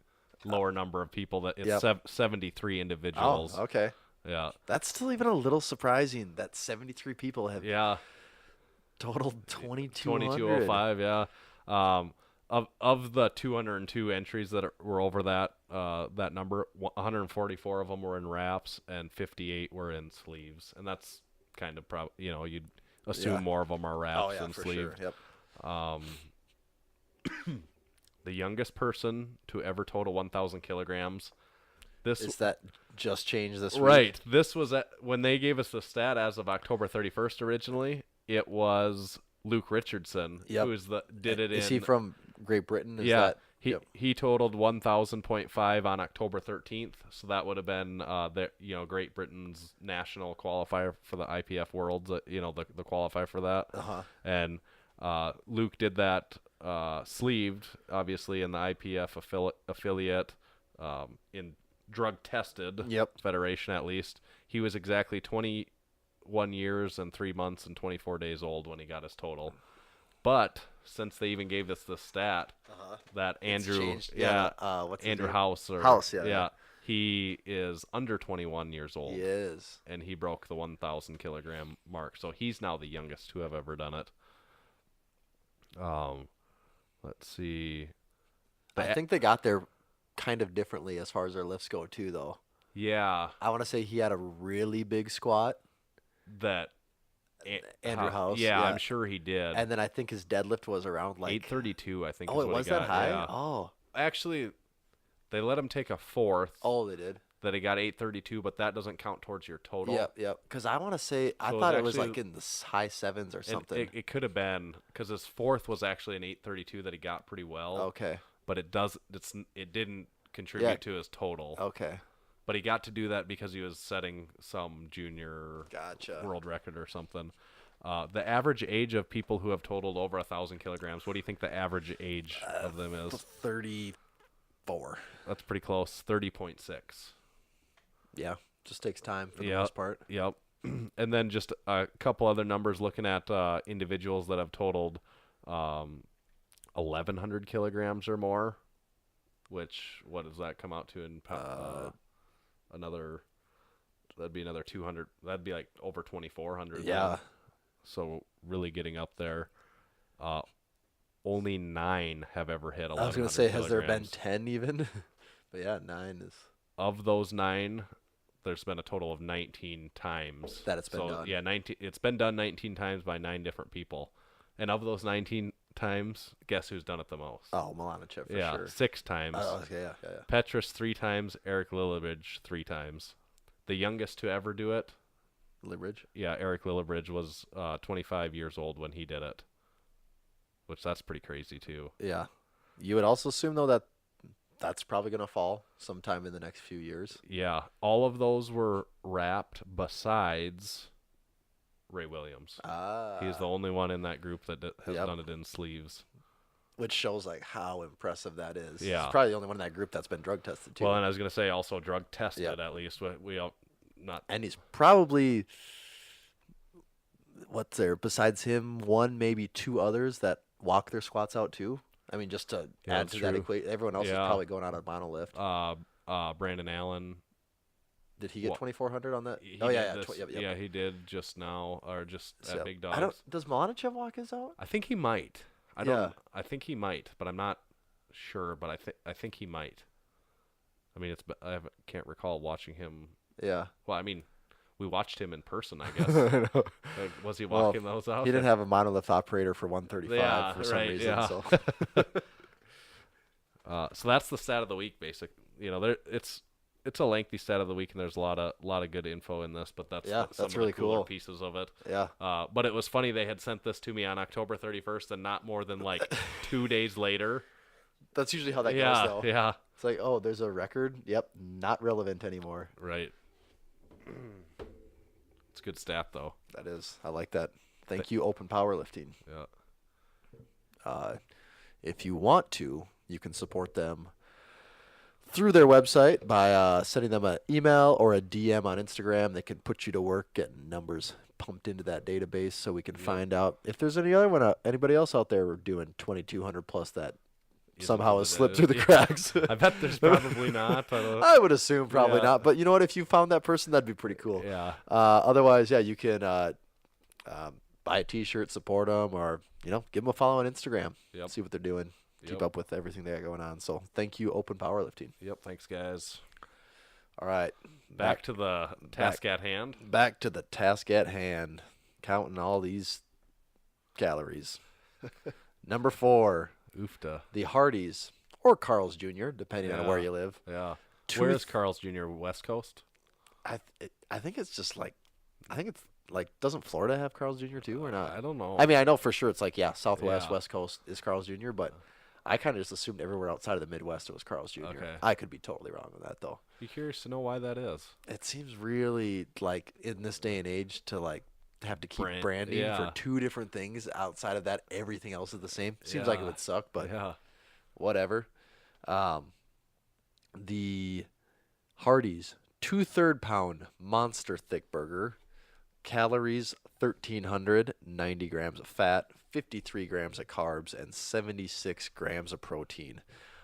lower number of people. That it's Yep. 73 individuals. Oh, okay. Yeah. That's still even a little surprising that 73 people have Yeah. totaled 2200. 2205. Yeah. Of the 202 entries that were over that number, 144 of them were in wraps and 58 were in sleeves, and that's kind of you'd assume more of them are wraps than for sleeved. sure. Yep. The youngest person to ever total 1,000 kilograms. Is that just changed this week? Right. This was when they gave us the stat as of October 31st originally. It was Luke Richardson Yep. who did it in. Is he from Great Britain? He totaled 1,000.5 on October 13th, so that would have been Great Britain's national qualifier for the IPF Worlds. The qualifier for that. And Luke did that sleeved, obviously in the IPF affiliate, in drug tested federation at least. He was exactly 21 years and 3 months and 24 days old when he got his total. But since they even gave us the stat that Andrew, Andrew House, he is under 21 years old. He is, and he broke the 1,000 kilogram mark. So he's now the youngest to have ever done it. Let's see. I think they got there kind of differently as far as their lifts go too, though. Yeah. I want to say he had a really big squat. That Andrew House. Yeah, I'm sure he did. And then I think his deadlift was around like 832. I think. Oh, is it what was he got. that high. Yeah. Oh, actually, they let him take a fourth. Oh, they did. That he got 832, but that doesn't count towards your total. Yep. Because I want to say I thought it was like in the high sevens or something. It could have been because his fourth was actually an 832 that he got pretty well. Okay. But it didn't contribute to his total. Okay. But he got to do that because he was setting some junior world record or something. The average age of people who have totaled over 1,000 kilograms, what do you think the average age of them is? 34. That's pretty close. 30.6. Yeah, just takes time for the most part. Yep. And then just a couple other numbers looking at individuals that have totaled 1,100 kilograms or more, which, what does that come out to in that'd be another 200. That'd be like over 2,400. Yeah. Then. So really getting up there. Only 9 have ever hit 1,100 I was going to say, kilograms. has there been 10 even? But yeah, 9 is. Of those 9, there's been a total of 19 times that it's been done. Yeah, 19. It's been done 19 times by 9 different people, and of those 19 times, guess who's done it the most? Oh, Milanichev for sure. 6 times. Oh, okay, yeah. Petrus 3 times. Eric Lillibridge 3 times. The youngest to ever do it. Lillibridge. Yeah, Eric Lillibridge was 25 years old when he did it, which that's pretty crazy too. Yeah, you would also assume though that that's probably going to fall sometime in the next few years. Yeah, all of those were wrapped besides Ray Williams. He's the only one in that group that has done it in sleeves. Which shows like how impressive that is. Yeah. He's probably the only one in that group that's been drug tested too. Well, and I was going to say also drug tested at least. We all not. And he's probably, what's there, besides him, 1, maybe 2 others that walk their squats out too. I mean, just to add to that equation, everyone else is probably going out on monolift. Brandon Allen. Did he get 2,400 on that? Yeah, he did just now, or just at Big Dogs. Does Milanichev walk his out? I think he might. I think he might, but I'm not sure. But I think he might. I mean, can't recall watching him. Yeah. Well, I mean, we watched him in person, I guess. Was he walking those out? He didn't have a monolift operator for 135 for some reason. Yeah. So. So that's the stat of the week, basic. It's a lengthy stat of the week, and there's a lot of good info in this. But that's some of really the cooler cool pieces of it. Yeah. But it was funny they had sent this to me on October 31st, and not more than like 2 days later. That's usually how that goes, though. Yeah. It's like, oh, there's a record. Yep, not relevant anymore. Right. It's a good stat, though. That is. I like that. Thank you, Open Powerlifting. Yeah. If you want to, you can support them through their website by sending them an email or a DM on Instagram. They can put you to work getting numbers pumped into that database so we can find out if there's anybody else out there doing 2,200 plus that somehow has slipped through the cracks. I bet there's probably not. I would assume probably not. But you know what? If you found that person, that'd be pretty cool. Yeah. Otherwise, yeah, you can buy a T-shirt, support them, or give them a follow on Instagram. Yep. See what they're doing. Keep Yep. up with everything they got going on. So thank you, Open Powerlifting. Yep. Thanks, guys. All right. Back to the task at hand. Back to the task at hand. Counting all these calories. Number 4, Oofta. the Hardys or Carl's Jr., depending on where you live. Yeah. Two- Where is Carl's Jr.? West Coast? I think it's just like, doesn't Florida have Carl's Jr. too or not? I don't know. I mean, I know for sure it's like, Southwest, Yeah. West Coast is Carl's Jr., but I kind of just assumed everywhere outside of the Midwest it was Carl's Jr. Okay. I could be totally wrong on that, though. Be curious to know why that is. It seems really, like, in this day and age to, like, have to keep branding yeah. for 2 different things. Outside of that, everything else is the same. Seems like it Yeah. would suck, but Yeah. whatever. The Hardee's 2/3 pound monster thick burger, calories 1,300, 90 grams of fat, 53 grams of carbs, and 76 grams of protein.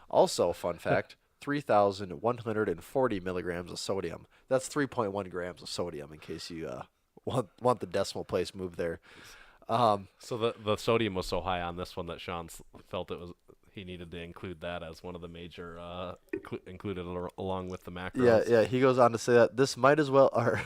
Also, fun fact, 3,140 milligrams of sodium. That's 3.1 grams of sodium in case you want the decimal place moved there. So the sodium was so high on this one that Sean felt he needed to include that as one of the major included along with the macros. Yeah. He goes on to say that this might as well are.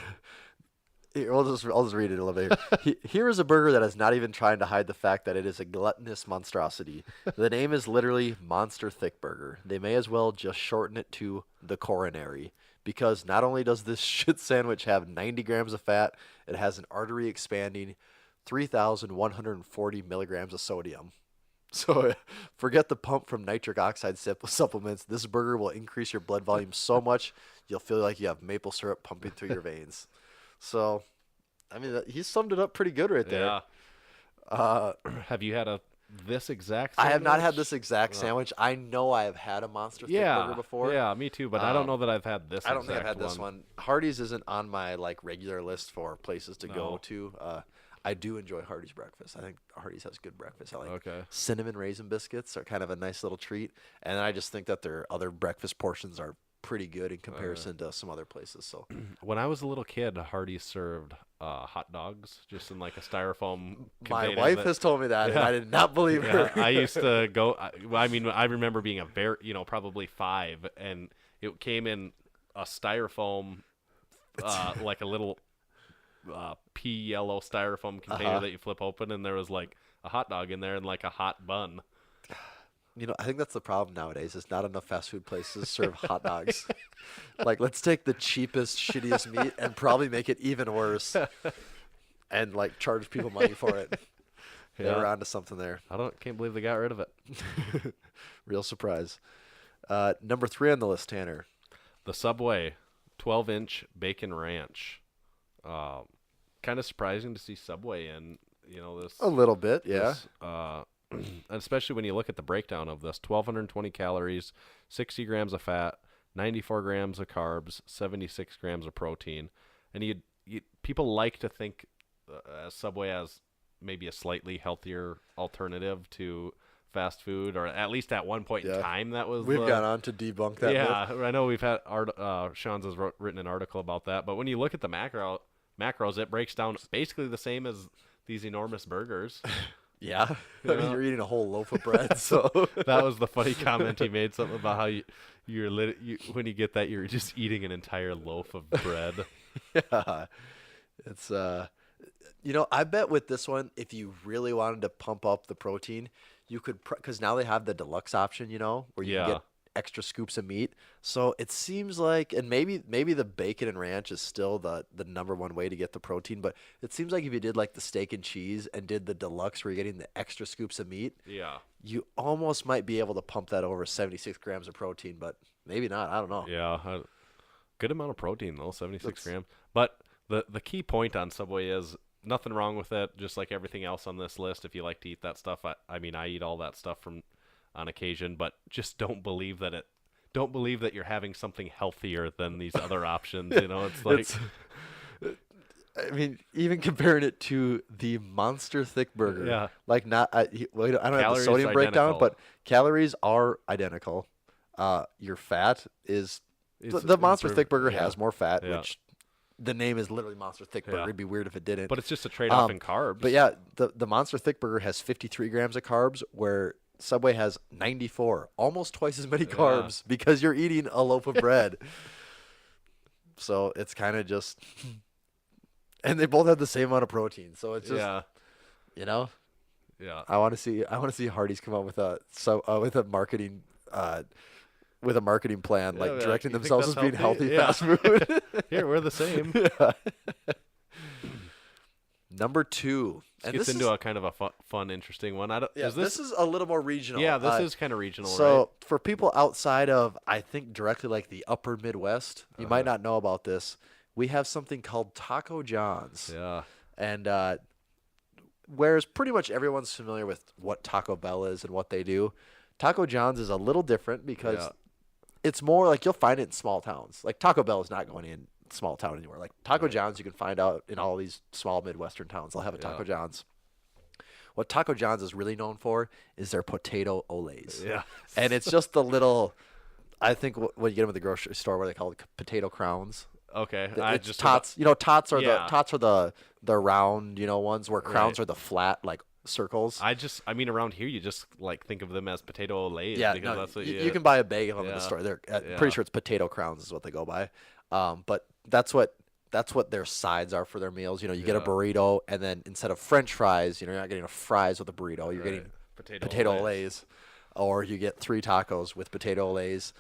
Here, I'll just read it a little bit. Here is a burger that is not even trying to hide the fact that it is a gluttonous monstrosity. The name is literally Monster Thick Burger. They may as well just shorten it to the coronary, because not only does this shit sandwich have 90 grams of fat, it has an artery expanding 3,140 milligrams of sodium. So forget the pump from nitric oxide supplements. This burger will increase your blood volume so much you'll feel like you have maple syrup pumping through your veins. So, I mean, he summed it up pretty good right there. Yeah. Have you had this exact sandwich? I have not had this exact sandwich. I know I have had a Monster Thick Burger before. Yeah, me too, but I don't know that I've had this I don't think I've had this one. Hardee's isn't on my regular list for places to go to. I do enjoy Hardee's breakfast. I think Hardee's has good breakfast. I like cinnamon raisin biscuits are kind of a nice little treat, and I just think that their other breakfast portions are pretty good in comparison to some other places. So when I was a little kid, Hardee's served hot dogs just in like a styrofoam my container. wife has told me that, and I did not believe her. I used to go. I mean, I remember being probably 5, and it came in a styrofoam, like a little pea yellow styrofoam container that you flip open, and there was like a hot dog in there and like a hot bun. I think that's the problem nowadays is not enough fast food places serve hot dogs. Let's take the cheapest, shittiest meat and probably make it even worse and charge people money for it. They were onto something there. Can't believe they got rid of it. Real surprise. Number 3 on the list, Tanner. The Subway 12-inch bacon ranch. Kind of surprising to see Subway in, this. A little bit, yeah. Especially when you look at the breakdown of this: 1,220 calories, 60 grams of fat, 94 grams of carbs, 76 grams of protein. And people like to think Subway as maybe a slightly healthier alternative to fast food, or at least at one point in time that was. We've gone on to debunk that. Yeah, myth. I know we've had Sean's has written an article about that. But when you look at the macros, it breaks down basically the same as these enormous burgers. Yeah, I mean, you're eating a whole loaf of bread. So that was the funny comment he made. Something about how when you get that, you're just eating an entire loaf of bread. Yeah, it's I bet with this one, if you really wanted to pump up the protein, you could, because now they have the deluxe option, where you can get extra scoops of meat. So it seems like, and maybe the bacon and ranch is still the number one way to get the protein, but it seems like if you did the steak and cheese and did the deluxe where you're getting the extra scoops of meat, you almost might be able to pump that over 76 grams of protein, but maybe not. I don't know. Yeah, good amount of protein though, 76 grams. But the key point on Subway is nothing wrong with it. Just like everything else on this list, if you like to eat that stuff, I mean, I eat all that stuff on occasion, but just don't believe that you're having something healthier than these other options. It's like. I mean, even comparing it to the Monster Thick Burger, Yeah. like I don't have the Calories sodium breakdown, identical. but calories are identical. Your fat is the Monster Thick Burger has more fat, Yeah. which the name is literally Monster Thick Burger. Yeah. It'd be weird if it didn't. But it's just a trade-off in carbs. But yeah, the Monster Thick Burger has 53 grams of carbs, where Subway has 94, almost twice as many carbs because you're eating a loaf of bread. So it's kind of just. And they both have the same amount of protein, so it's just, Yeah. I want to see Hardee's come up with a marketing plan, like directing you think themselves as that's being healthy healthy? Yeah. fast food. Here, we're the same. Number 2, This gets into a kind of a fun, interesting one. this is a little more regional. Yeah, this is kind of regional, So right? for people outside of, I think directly like the upper Midwest, you might not know about this. We have something called Taco John's. Yeah. And whereas pretty much everyone's familiar with what Taco Bell is and what they do, Taco John's is a little different because it's more like you'll find it in small towns. Like Taco Bell is not going in small town anywhere. Like Taco John's you can find out in all these small Midwestern towns. They'll have a Taco John's. What Taco John's is really known for is their potato olays. Yeah. And it's just the little, I think when you get them at the grocery store where they call it potato crowns. Okay. It's tots. Tots are Yeah. the round, ones where crowns are the flat like circles. I mean, around here, you just like think of them as potato olays. Yeah, because no, that's what you can buy a bag of them in the Yeah. store. They're Yeah. pretty sure it's potato crowns is what they go by. But that's what their sides are for their meals. You get a burrito, and then instead of French fries, you're not getting a fries with a burrito. You're getting potato olays, or you get 3 tacos with potato olays.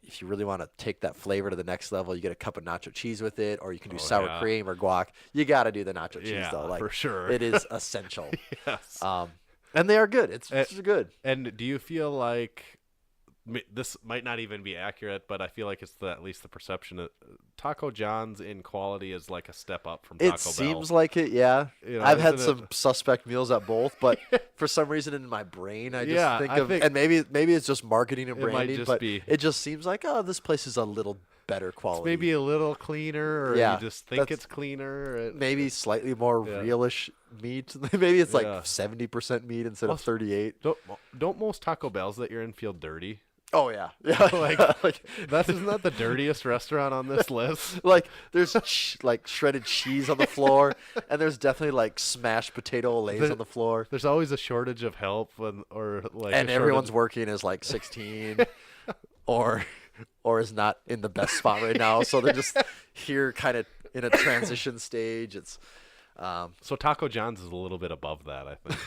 If you really want to take that flavor to the next level, you get a cup of nacho cheese with it, or you can do sour cream or guac. You got to do the nacho cheese though, like for sure. It is essential. Yes. And they are good. It's good. And do you feel like this might not even be accurate, but I feel like it's at least the perception that Taco John's in quality is like a step up from Taco Bell. It seems like it, yeah. I've had some suspect meals at both, but for some reason in my brain, I just think and maybe it's just marketing and branding, but it just seems like, this place is a little better quality. It's maybe a little cleaner, or you just think it's cleaner. Maybe slightly more realish meat. Maybe it's like 70% meat instead of 38. Don't most Taco Bells that you're in feel dirty? Oh yeah, like isn't that the dirtiest restaurant on this list? Like there's like shredded cheese on the floor, and there's definitely like smashed potato olays on the floor. There's always a shortage of help, and everyone's working is like 16, or is not in the best spot right now, so they're just here kind of in a transition stage. It's so Taco John's is a little bit above that, I think.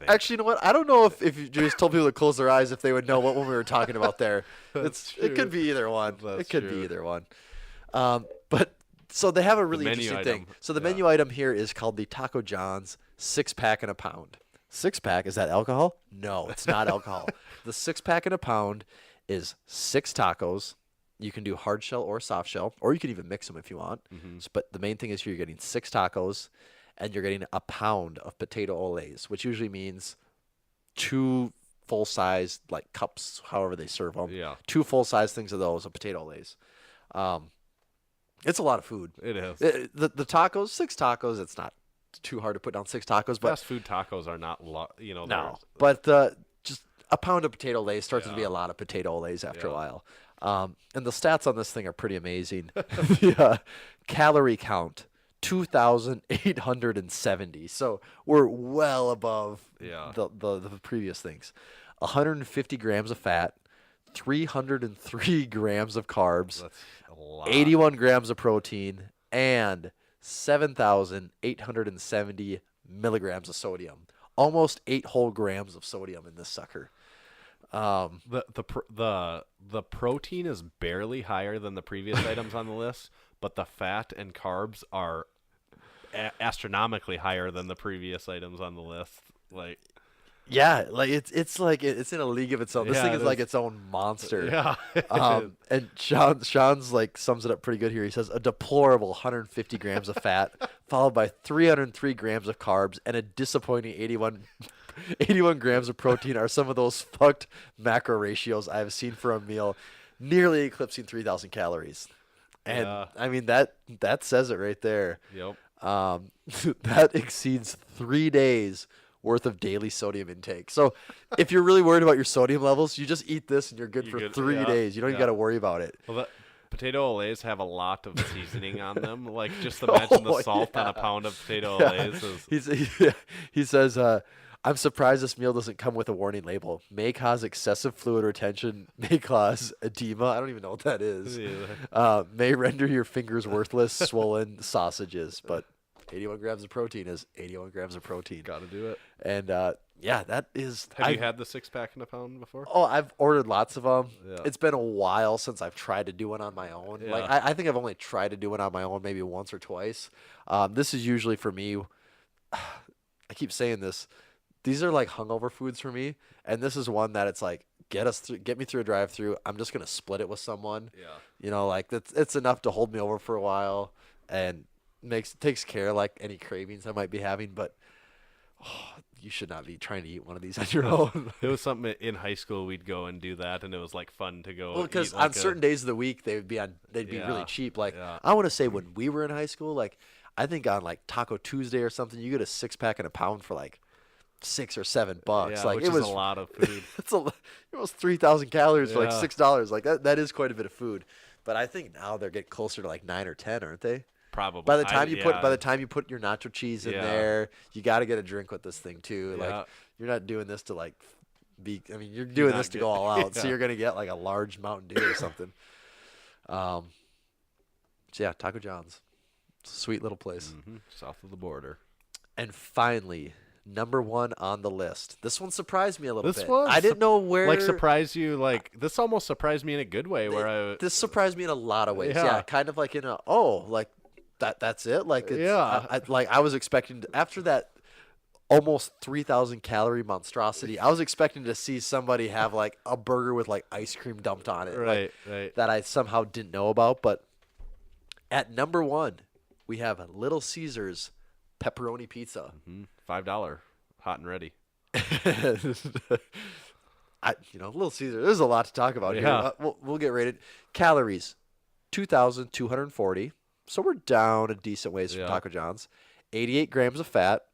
Actually, you know what? I don't know if you just told people to close their eyes if they would know what one we were talking about there. It could be either one. Be either one. But so they have a really interesting thing. So the menu item here is called the Taco John's 6-pack and a pound. 6-pack, is that alcohol? No, it's not alcohol. The 6-pack and a pound is 6 tacos. You can do hard shell or soft shell, or you can even mix them if you want. Mm-hmm. But the main thing is here you're getting 6 tacos. And you're getting a pound of potato olays, which usually means 2 full-size like cups, however they serve them. Yeah. 2 full-size things of those of potato olays. It's a lot of food. It is. The tacos, 6 tacos. It's not too hard to put down 6 tacos, but fast food tacos are not no. But just a pound of potato olays starts to be a lot of potato olays after a while. And the stats on this thing are pretty amazing. The calorie count. 2,870. So we're well above the previous things. 150 grams of fat, 303 grams of carbs, that's a lot. 81 grams of protein, and 7,870 milligrams of sodium. Almost 8 whole grams of sodium in this sucker. The protein is barely higher than the previous items on the list, but the fat and carbs are astronomically higher than the previous items on the list. Like, Yeah, like it's like it's in a league of its own. This Yeah, thing it is like is. its own monster. Yeah. And Sean's like sums it up pretty good here. He says a deplorable 150 grams of fat, followed by 303 grams of carbs, and a disappointing 81 grams of protein are some of those fucked macro ratios I have seen for a meal, nearly eclipsing 3,000 calories. And Yeah. I mean that says it right there. Yep. That exceeds 3 days worth of daily sodium intake. So if you're really worried about your sodium levels, you just eat this and you're good You're for good. 3 Yeah. days. You don't even Yeah. got to worry about it. Well, the potato olays have a lot of seasoning on them. Like, just imagine the Oh, salt on yeah. a pound of potato Yeah. olays. He says, I'm surprised this meal doesn't come with a warning label. May cause excessive fluid retention, may cause edema. I don't even know what that is. May render your fingers worthless, swollen sausages. But 81 grams of protein is 81 grams of protein. Got to do it. And yeah, that is. Have you had the 6-pack in a pound before? Oh, I've ordered lots of them. Yeah. It's been a while since I've tried to do one on my own. Yeah. Like I think I've only tried to do one on my own maybe once or twice. This is usually for me. I keep saying this. These are like hungover foods for me, and this is one that it's like get me through a drive-through. I'm just gonna split it with someone. Yeah. You know, like it's enough to hold me over for a while and takes care of like any cravings I might be having, but. You should not be trying to eat one of these on your own. It was something in high school we'd go and do that, and it was like fun to go. Well, because eat, like, on certain days of the week they'd be Yeah, really cheap. Like yeah. I want to say when we were in high school, like I think on like Taco Tuesday or something, you get a 6-pack and a pound for like $6 or $7. Yeah, Like which it was is a lot of food. it was 3,000 calories for like Yeah. $6. Like that is quite a bit of food. But I think now they're getting closer to like 9 or 10, aren't they? Probably. By the time yeah. you put your nacho cheese in Yeah. there, you got to get a drink with this thing too. Yeah. Like you're not doing this to like be. I mean, you're doing this to go all out. So Yeah. you're gonna get like a large Mountain Dew or something. So yeah, Taco John's, sweet little place. South of the border. And finally, number 1 on the list. This one surprised me a little This bit. one I didn't know where. Like, surprise you. Like, this almost surprised me in a good way. Where This surprised me in a lot of ways. Yeah. Yeah, kind of like in a like that's it. Like it's, Yeah. I was expecting after that almost 3,000 calorie monstrosity. I was expecting to see somebody have like a burger with like ice cream dumped on it, Right, like, right. that I somehow didn't know about. But at number 1, we have Little Caesars pepperoni pizza. $5, hot and ready. Little Caesar. There's a lot to talk about here. Yeah. We'll get rated. Calories, 2,240. So we're down a decent ways from Yeah. Taco John's. 88 grams of fat,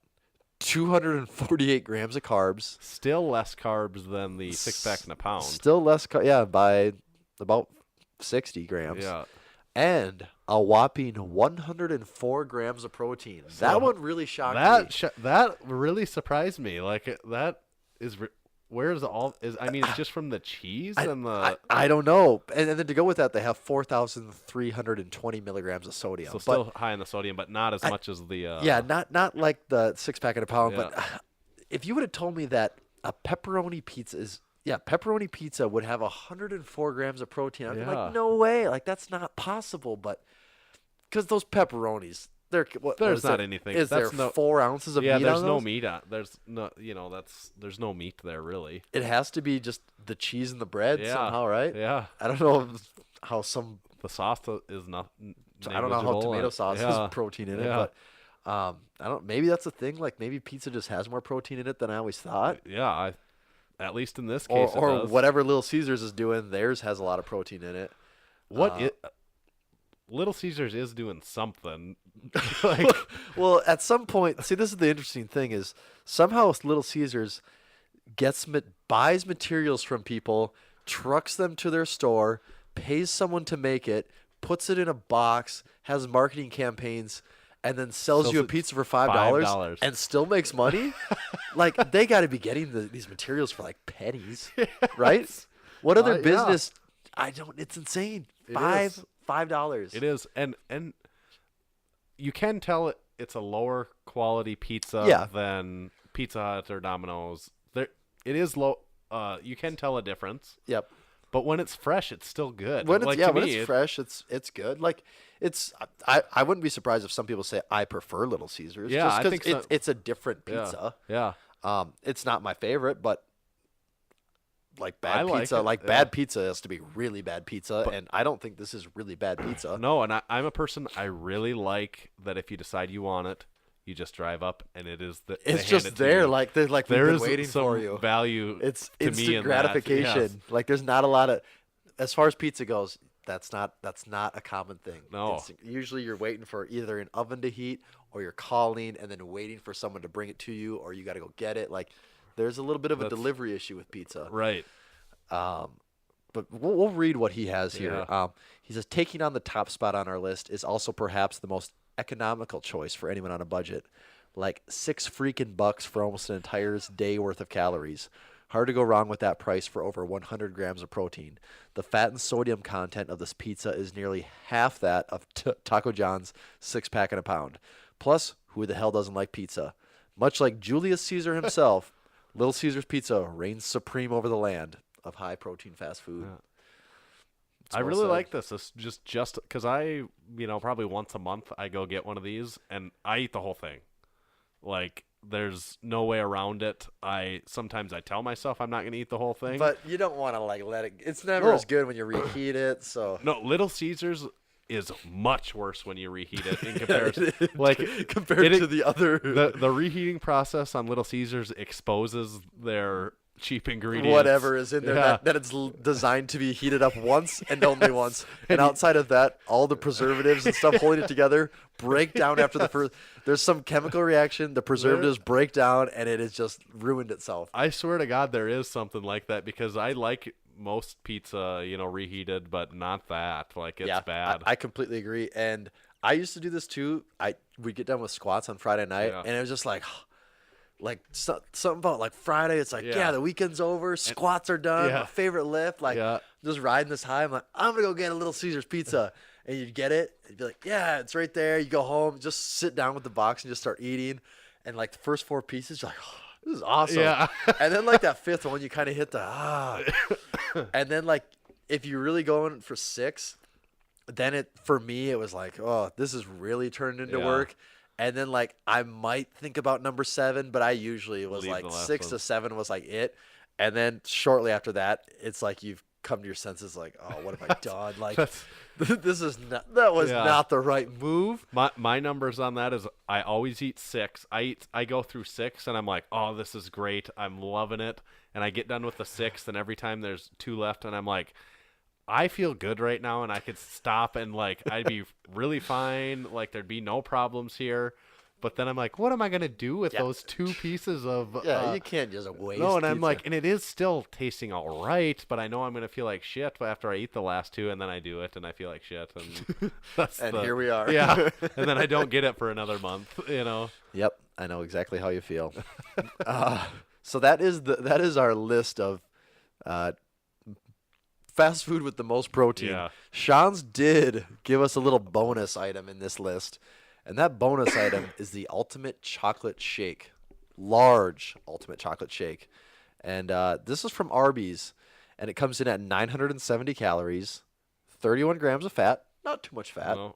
248 grams of carbs. Still less carbs than the 6-pack in a pound. Still less, by about 60 grams. Yeah. And a whopping 104 grams of protein. That one really shocked me. That really surprised me. Like, that is. Where is all? I mean, it's just from the cheese and the. I don't know. And then to go with that, they have 4,320 milligrams of sodium. So still high in the sodium, but not as much as the. Yeah, not like the 6-pack in a pound. Yeah. But if you would have told me that a pepperoni pizza would have 104 grams of protein, I'd be Yeah. like, no way. Like that's not possible. But because those pepperonis, There's not anything. Is That's there 4 ounces of meat? there's on no those? meat on. There's no. There's no meat there really. It has to be just the cheese and the bread Yeah. somehow, right? Yeah. I don't know how some. The sauce is not. I don't know how tomato sauce has protein in it, Yeah. but I don't. Maybe that's the thing. Like maybe pizza just has more protein in it than I always thought. Yeah, at least in this case, Or it does. whatever Little Caesars is doing, theirs has a lot of protein in it. Little Caesars is doing something. Like, Well, at some point, see, this is the interesting thing: is somehow Little Caesars buys materials from people, trucks them to their store, pays someone to make it, puts it in a box, has marketing campaigns, and then sells you a it pizza for $5 $5. and still makes money. Like they got to be getting these materials for like pennies, right? What other yeah. business? I don't. It's insane. is. $5. it is, and you can tell it's a lower quality pizza Yeah. than Pizza Hut or Domino's. It is low. You can tell a difference. Yep. But when it's fresh, it's still good. When it's like, yeah, to when me, it's fresh, it's good. Like it's I wouldn't be surprised if some people say I prefer Little Caesars. Yeah, just I 'cause think so. it's a different Yeah. pizza. Yeah. It's not my favorite, but like I bad like pizza, it, like yeah. bad pizza has to be really bad pizza, and I don't think this is really bad pizza. No, and I'm a person, I really like that if you decide you want it, you just drive up and it is they It's hand just it to there, you. like we've been There's waiting some for you. value It's to me instant in that. gratification. Yes. Like there's not a lot of, as far as pizza goes, that's not a common thing. No. Usually you're waiting for either an oven to heat or you're calling and then waiting for someone to bring it to you, or you got to go get it. Like there's a little bit of a delivery issue with pizza. Right. But we'll read what he has here. Yeah. He says, taking on the top spot on our list is also perhaps the most economical choice for anyone on a budget. Like $6 freaking bucks for almost an entire day worth of calories. Hard to go wrong with that price for over 100 grams of protein. The fat and sodium content of this pizza is nearly half that of Taco John's 6-pack and a pound. Plus, who the hell doesn't like pizza? Much like Julius Caesar himself, Little Caesar's Pizza reigns supreme over the land of high-protein fast food. Yeah. It's I well really said. like this. It's just because I, probably once a month I go get one of these and I eat the whole thing. Like there's no way around it. Sometimes I tell myself I'm not going to eat the whole thing. But you don't want to let it. It's never as good when you reheat it. So No, Little Caesars is much worse when you reheat it in comparison. compared to the other, the reheating process on Little Caesars exposes their cheap ingredients. whatever is in there, Yeah. that it's designed to be heated up once and only once. And outside of that, all the preservatives and stuff holding it together break down after the first. There's some chemical reaction. The preservatives break down, and it has just ruined itself. I swear to God, there is something like that because I like most pizza, reheated, but not that. Like it's bad. I completely agree. And I used to do this too. We'd get done with squats on Friday night, Yeah. and it was just like something about like Friday. It's like, yeah, the weekend's over. Squats are done. Yeah. My favorite lift. Like Yeah. just riding this high. I'm like, I'm going to go get a Little Caesars pizza. And you'd get it. You'd be like, yeah, it's right there. You go home, just sit down with the box and just start eating. And like the first 4 pieces, you're like, oh, this is awesome. Yeah. And then like that 5th one, you kind of hit the, And then like if you're really going for 6, then for me, it was like, oh, this is really turned into Yeah. work. And then like I might think about number 7, but I usually was Leave like the last 6 one. to 7 was like it. And then shortly after that, it's like you've come to your senses like, oh, what have I done? Like that was Yeah. not the right move. My numbers on that is I always eat 6. I go through 6 and I'm like, oh, this is great. I'm loving it. And I get done with the 6th, and every time there's 2 left, and I'm like, I feel good right now, and I could stop and like I'd be really fine. Like there'd be no problems here. But then I'm like, what am I gonna do with those 2 pieces of? Yeah, you can't just waste. No, and I'm pizza. like, and it is still tasting all right, but I know I'm gonna feel like shit after I eat the last 2, and then I do it, and I feel like shit, and here we are. Yeah, and then I don't get it for another month. Yep, I know exactly how you feel. So that is our list of fast food with the most protein. Yeah. Sean's did give us a little bonus item in this list, and that bonus item is the ultimate chocolate shake, large ultimate chocolate shake, and this is from Arby's, and it comes in at 970 calories, 31 grams of fat, not too much fat, No.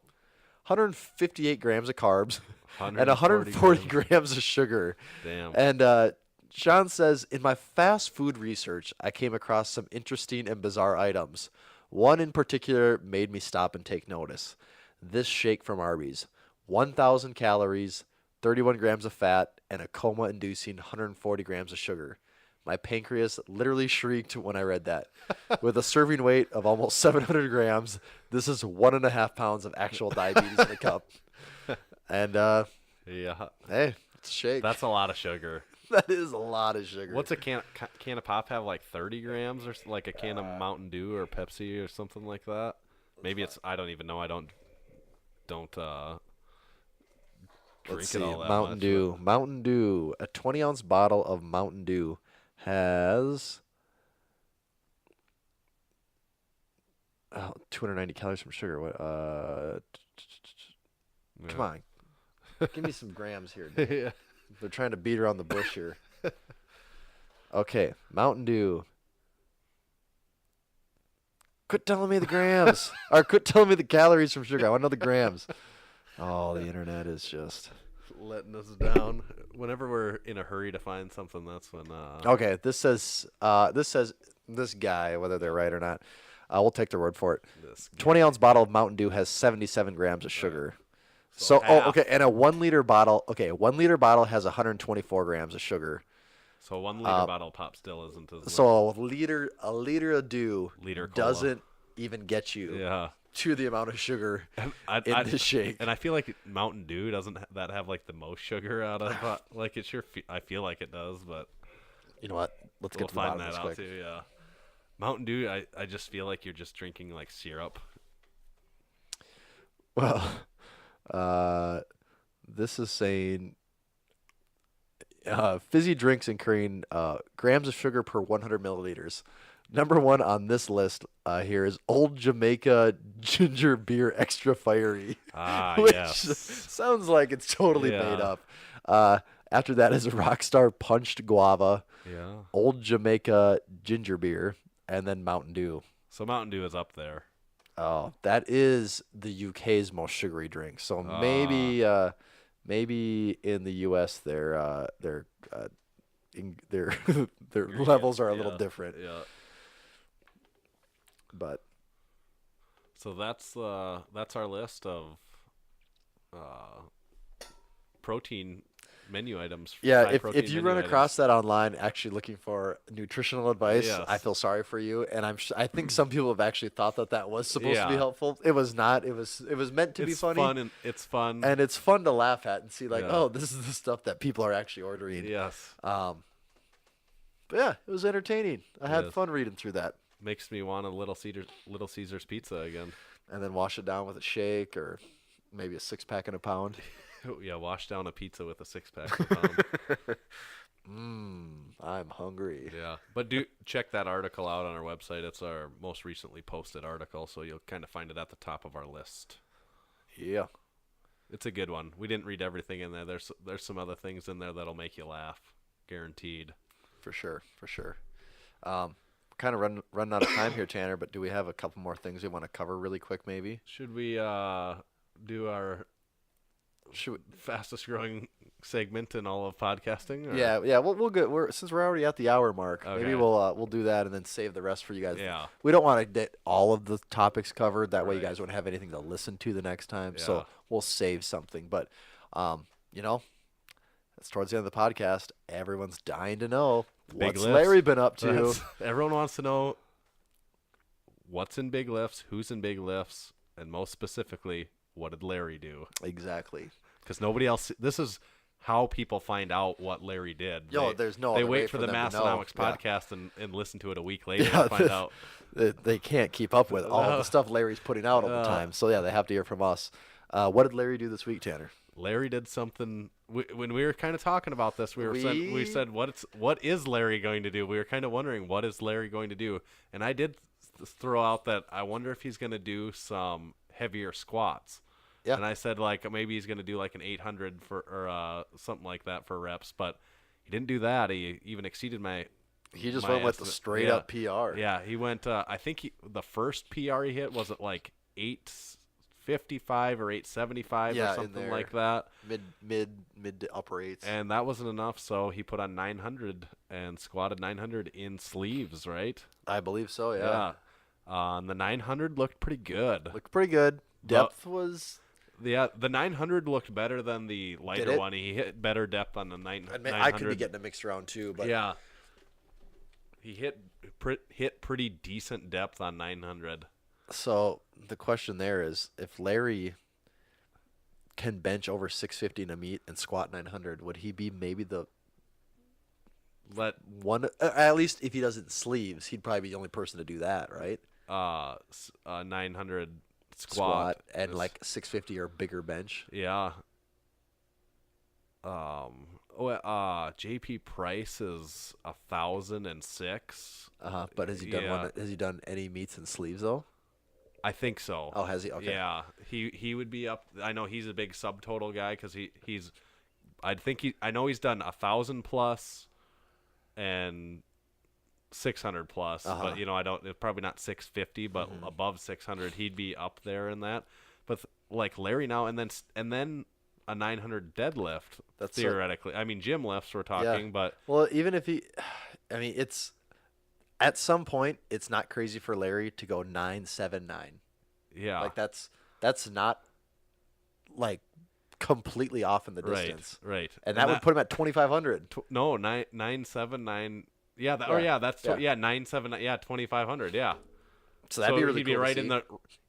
158 grams of carbs, and 140 140 grams of sugar. Damn. And Sean says, in my fast food research, I came across some interesting and bizarre items. One in particular made me stop and take notice. This shake from Arby's, 1,000 calories, 31 grams of fat, and a coma-inducing 140 grams of sugar. My pancreas literally shrieked when I read that. With a serving weight of almost 700 grams, this is 1.5 pounds of actual diabetes in a cup. And, Yeah, hey, it's a shake. that's a lot of sugar. That is a lot of sugar. What's a can of pop have, like 30 grams, or like a can of Mountain Dew or Pepsi or something like that? Maybe it's, I don't even know. I don't drink Let's it see, all that Mountain much, Dew. Mountain Dew. A 20-ounce bottle of Mountain Dew has 290 calories from sugar. What? Come on, give me some grams here. but- Nick. Yeah. They're trying to beat around the bush here. Okay, Mountain Dew. Quit telling me the grams, or quit telling me the calories from sugar. I want to know the grams. Oh, the internet is just. letting us down. Whenever we're in a hurry to find something, that's when. Okay, this says this guy, whether they're right or not. We'll take their word for it. This 20-ounce bottle of Mountain Dew has 77 grams of sugar. So half. okay, and a 1 liter bottle. Okay, a 1 liter bottle has 124 grams of sugar. So 1 liter bottle pop still isn't as So a liter of Dew Liter cola. doesn't even get you Yeah. to the amount of sugar I, in the shake. And I feel like Mountain Dew doesn't that have like the most sugar out of like it sure I feel like it does, but You know what? Let's we'll get to the find bottom of that this out quick. too. Yeah, Mountain Dew. I just feel like you're just drinking like syrup. Well, this is saying fizzy drinks incurring grams of sugar per 100 milliliters. Number one on this list here is Old Jamaica Ginger Beer Extra Fiery. Which Yes. sounds like it's totally Yeah. made up. After that is Rockstar Punched Guava, Yeah. Old Jamaica Ginger Beer, and then Mountain Dew. So Mountain Dew is up there. Oh, that is the UK's most sugary drink. So maybe in the US their their levels are a little different. Yeah. But So that's our list of protein menu items. yeah, high if protein you menu run items. across that online, actually looking for nutritional advice, Yes. I feel sorry for you, and I think some people have actually thought that was supposed to be Yeah. helpful. It was not. It was meant to be it's funny. fun and it's fun. And it's fun to laugh at and see like, Yeah. oh, this is the stuff that people are actually ordering. Yes. But yeah, it was entertaining. I had Yes. fun reading through that. Makes me want a Little Caesar's pizza again. And then wash it down with a shake or maybe a 6-pack in a pound. Yeah, wash down a pizza with a 6-pack per pound. I'm hungry. Yeah, but do check that article out on our website. It's our most recently posted article, so you'll kind of find it at the top of our list. Yeah. It's a good one. We didn't read everything in there. There's some other things in there that'll make you laugh, guaranteed. For sure. Kind of run out of time here, Tanner, but do we have a couple more things we want to cover really quick maybe? Should we do our fastest growing segment in all of podcasting? Or? Yeah, we'll go. Since we're already at the hour mark, Okay. maybe we'll do that and then save the rest for you guys. Yeah. We don't want to get all of the topics covered. That way, you Right. guys won't have anything to listen to the next time. Yeah. So we'll save something. But, it's towards the end of the podcast. Everyone's dying to know Big what's lifts. Larry been up to. Everyone wants to know what's in big lifts, who's in big lifts, and most specifically, what did Larry do? Exactly. Because nobody else. This is how people find out what Larry did. There's no They other way wait for the them to know. Massenomics Yeah. podcast and listen to it a week later Yeah, to find out. They can't keep up with all the stuff Larry's putting out all the time. So yeah, they have to hear from us. What did Larry do this week, Tanner? Larry did something. When we were kind of talking about this, we said what is Larry going to do? We were kind of wondering what is Larry going to do, and I did throw out that I wonder if he's going to do some heavier squats. Yeah. And I said like maybe he's going to do like an 800 or something like that for reps, but he didn't do that. He even exceeded my. He just my went with the estimate. straight up PR. Yeah, he went. I think the first PR he hit was at like 855 or 875 Yeah, or in something there. like that. Mid to upper eights. And that wasn't enough, so he put on 900 and squatted 900 in sleeves, right? I believe so. Yeah. And the 900 looked pretty good. Looked pretty good. Depth was. The 900 looked better than the lighter it? one. He hit better depth on the 900. I could be getting a mixed round too, but Yeah. He hit pretty decent depth on 900. So the question there is, if Larry can bench over 650 in a meet and squat 900, would he be maybe the Let one? At least if he does it in sleeves, he'd probably be the only person to do that, right? 900 Squat and is- like 650 or bigger bench. Yeah. JP Price is 1,006. But has he done Yeah. one? Has he done any meets in sleeves though? I think so. Oh, has he? Okay. Yeah, he would be up. I know he's a big subtotal guy because he's. I know he's done 1,000 plus, and 600 plus. But I don't. It's probably not 650, but above 600, he'd be up there in that. But like Larry now, and then a 900 deadlift. That's theoretically. I mean, gym lifts we're talking, but well, even if he, I mean, it's at some point it's not crazy for Larry to go 979. yeah, Like that's not like completely off in the distance. right. And that would put him at 2,500. No, 979. Yeah, that, Yeah. or yeah, that's Yeah. 979. Yeah, 2,500. Yeah. So that'd be really he'd cool be right to in see. the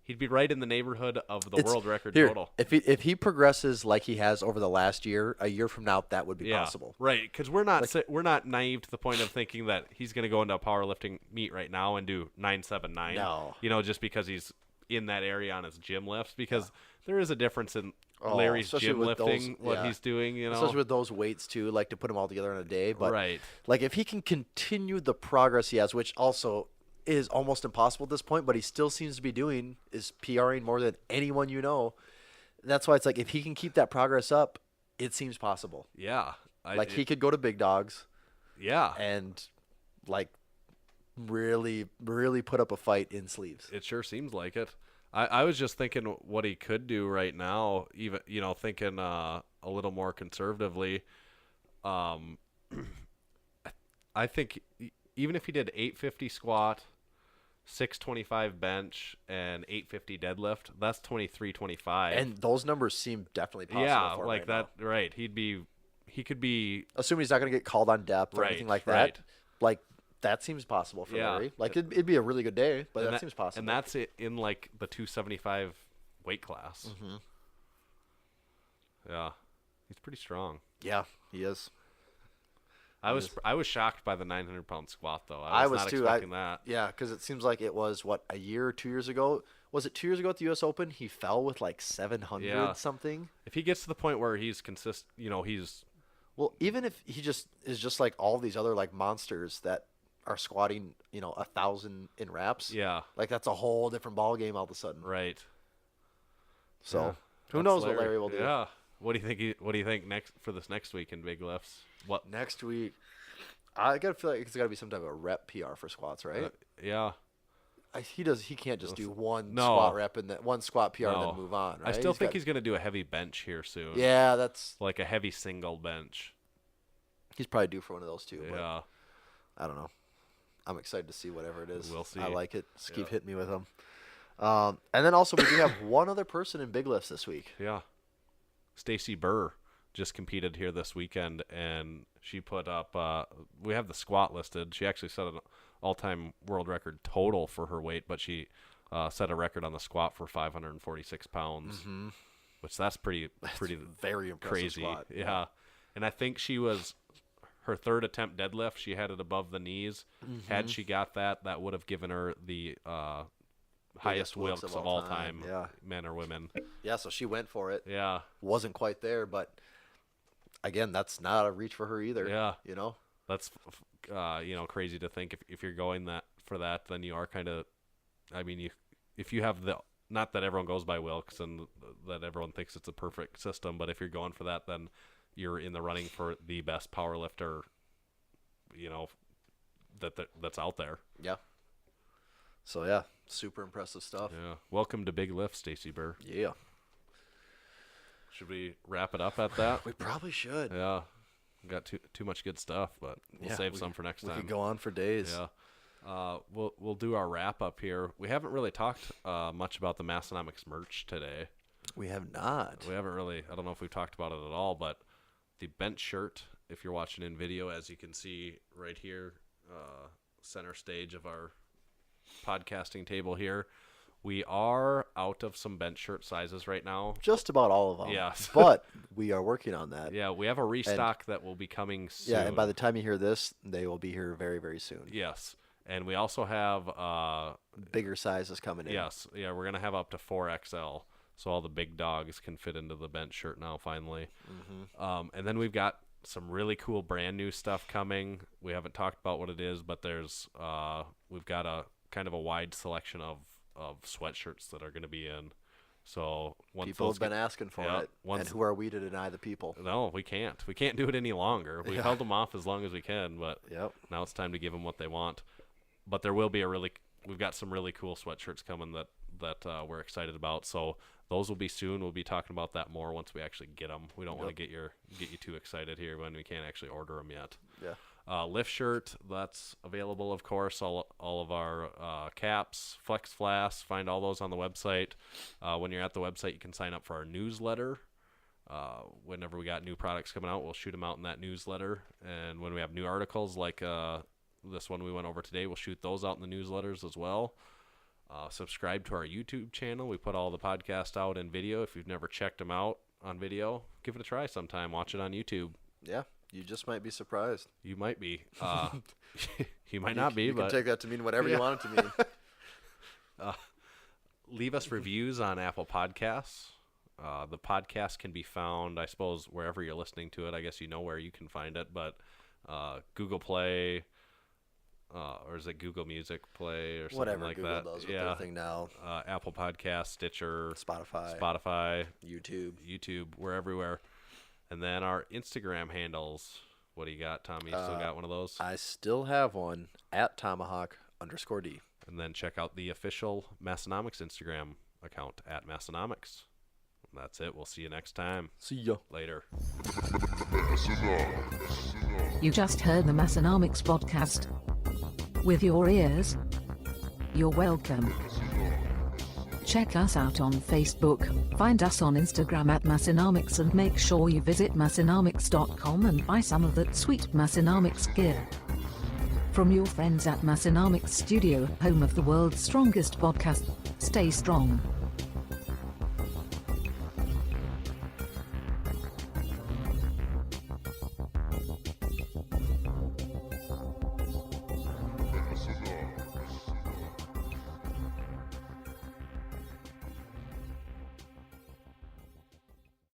he'd be right in the neighborhood of the world record Here, total. If he progresses like he has over the last year, a year from now that would be Yeah, possible. right? Because we're not naive to the point of thinking that he's going to go into a powerlifting meet right now and do 979. No. Just because he's in that area on his gym lifts, because there is a difference in Oh, Larry's especially gym with lifting, those- what yeah. he's doing. Especially with those weights too, like to put them all together in a day. But Right. like if he can continue the progress he has, which also is almost impossible at this point, but he still seems to be doing is PRing more than anyone you know. That's why it's like if he can keep that progress up, it seems possible. Yeah. He could go to big dogs Yeah. and like really, really put up a fight in sleeves. It sure seems like it. I was just thinking what he could do right now, even thinking a little more conservatively. I think even if he did 850 squat, 625 bench, and 850 deadlift, that's 2325. And those numbers seem definitely possible. yeah, for him like right that. now. Right? He could be. Assuming he's not going to get called on depth or Right, anything like right. that. Like that seems possible for Yeah. Larry. Like it'd be a really good day, but and that seems possible. And that's it in like the 275 weight class. Mm-hmm. Yeah, he's pretty strong. Yeah, he is. I was shocked by the 900-pound squat though. I was was not too. expecting that. Yeah, because it seems like it was a year or 2 years ago. Was it 2 years ago at the U.S. Open? He fell with like 700 Yeah. something. If he gets to the point where he's he's Well, even if he is just like all these other like monsters that are squatting, 1,000 in reps. yeah, Like that's a whole different ball game all of a sudden. right. So Yeah, who that's knows what Larry will do Yeah. What do you think? What do you think next for this next week in big lifts? What? next week? I gotta feel like it's gotta be some type of rep PR for squats, right? Yeah. He can't just do one No. squat rep and then one squat PR and No. then move on. Right? I still think he's going to do a heavy bench here soon. Yeah, that's Like a heavy single bench. he's probably due for one of those too. But Yeah. I don't know. I'm excited to see whatever it is. We'll see. I like it. Just keep Yeah. hitting me with them. And then also we do have one other person in big lifts this week. Yeah. Stacy Burr just competed here this weekend, and she put up we have the squat listed. She actually set an all-time world record total for her weight, but she set a record on the squat for 546 pounds, which that's pretty Very impressive crazy. squat. Yeah. And I think she was her third attempt deadlift. She had it above the knees. Had she got that would have given her the highest Wilks wilks of all time, yeah. men or women. Yeah, so she went for it. Yeah. Wasn't quite there, but again, that's not a reach for her either. Yeah. That's crazy to think if you're going for that, then you are kind of, I mean, if you have not that everyone goes by Wilks and that everyone thinks it's a perfect system, but if you're going for that, then you're in the running for the best power lifter, that's out there. Yeah. So yeah, super impressive stuff. Yeah. Welcome to Big Lift, Stacy Burr. Yeah. Should we wrap it up at that? We probably should. Yeah. We got too much good stuff, but we'll save some for next We time. could go on for days. Yeah. We'll do our wrap up here. We haven't really talked much about the Massenomics merch today. We have not. We haven't really. I don't know if we've talked about it at all, but the bench shirt, if you're watching in video, as you can see right here, center stage of our podcasting table here, we are out of some bench shirt sizes right now. Just about all of them. Yes. But we are working on that. Yeah, we have a restock that will be coming soon. Yeah, and by the time you hear this, they will be here very, very soon. Yes. And we also have Bigger sizes coming in. yes, yeah, we're gonna have up to 4XL, so all the big dogs can fit into the bench shirt now. Finally, and then we've got some really cool brand new stuff coming. We haven't talked about what it is, but we've got a kind of a wide selection of sweatshirts that are going to be in. So once People those have been asking for yeah, it. once- And who are we to deny the people? No, we can't. We can't do it any longer. We've held them off as long as we can, but Yep. now it's time to give them what they want. But there will be we've got some really cool sweatshirts coming that that we're excited about. So those will be soon. We'll be talking about that more once we actually get them. We don't want to get you too excited here when we can't actually order them yet. Yeah. Lift shirt, that's available, of course. All of our caps, flex flasks, find all those on the website. When you're at the website, you can sign up for our newsletter. Whenever we got new products coming out, we'll shoot them out in that newsletter. And when we have new articles like this one we went over today, we'll shoot those out in the newsletters as well. Subscribe to our YouTube channel. We put all the podcasts out in video. If you've never checked them out on video, give it a try sometime. Watch it on YouTube. Yeah. You just might be surprised. You might be. You might not be, you but can take that to mean whatever you want it to mean. Leave us reviews on Apple Podcasts. The podcast can be found, I suppose, wherever you're listening to it. I guess you know where you can find it, but Google Play, or is it Google Music Play or something Whatever like Google that? does with their thing now. Apple Podcasts, Stitcher, Spotify, YouTube, we're everywhere. And then our Instagram handles. What do you got, Tommy? You still got one of those? I still have one, @Tomahawk_D. And then check out the official Massenomics Instagram account, @Massenomics. That's it. We'll see you next time. See ya. Later. You just heard the Massenomics podcast. With your ears, you're welcome. Check us out on Facebook, find us on Instagram @Massenomics, and make sure you visit Massenomics.com and buy some of that sweet Massenomics gear. From your friends at Massenomics Studio, home of the world's strongest podcast, stay strong.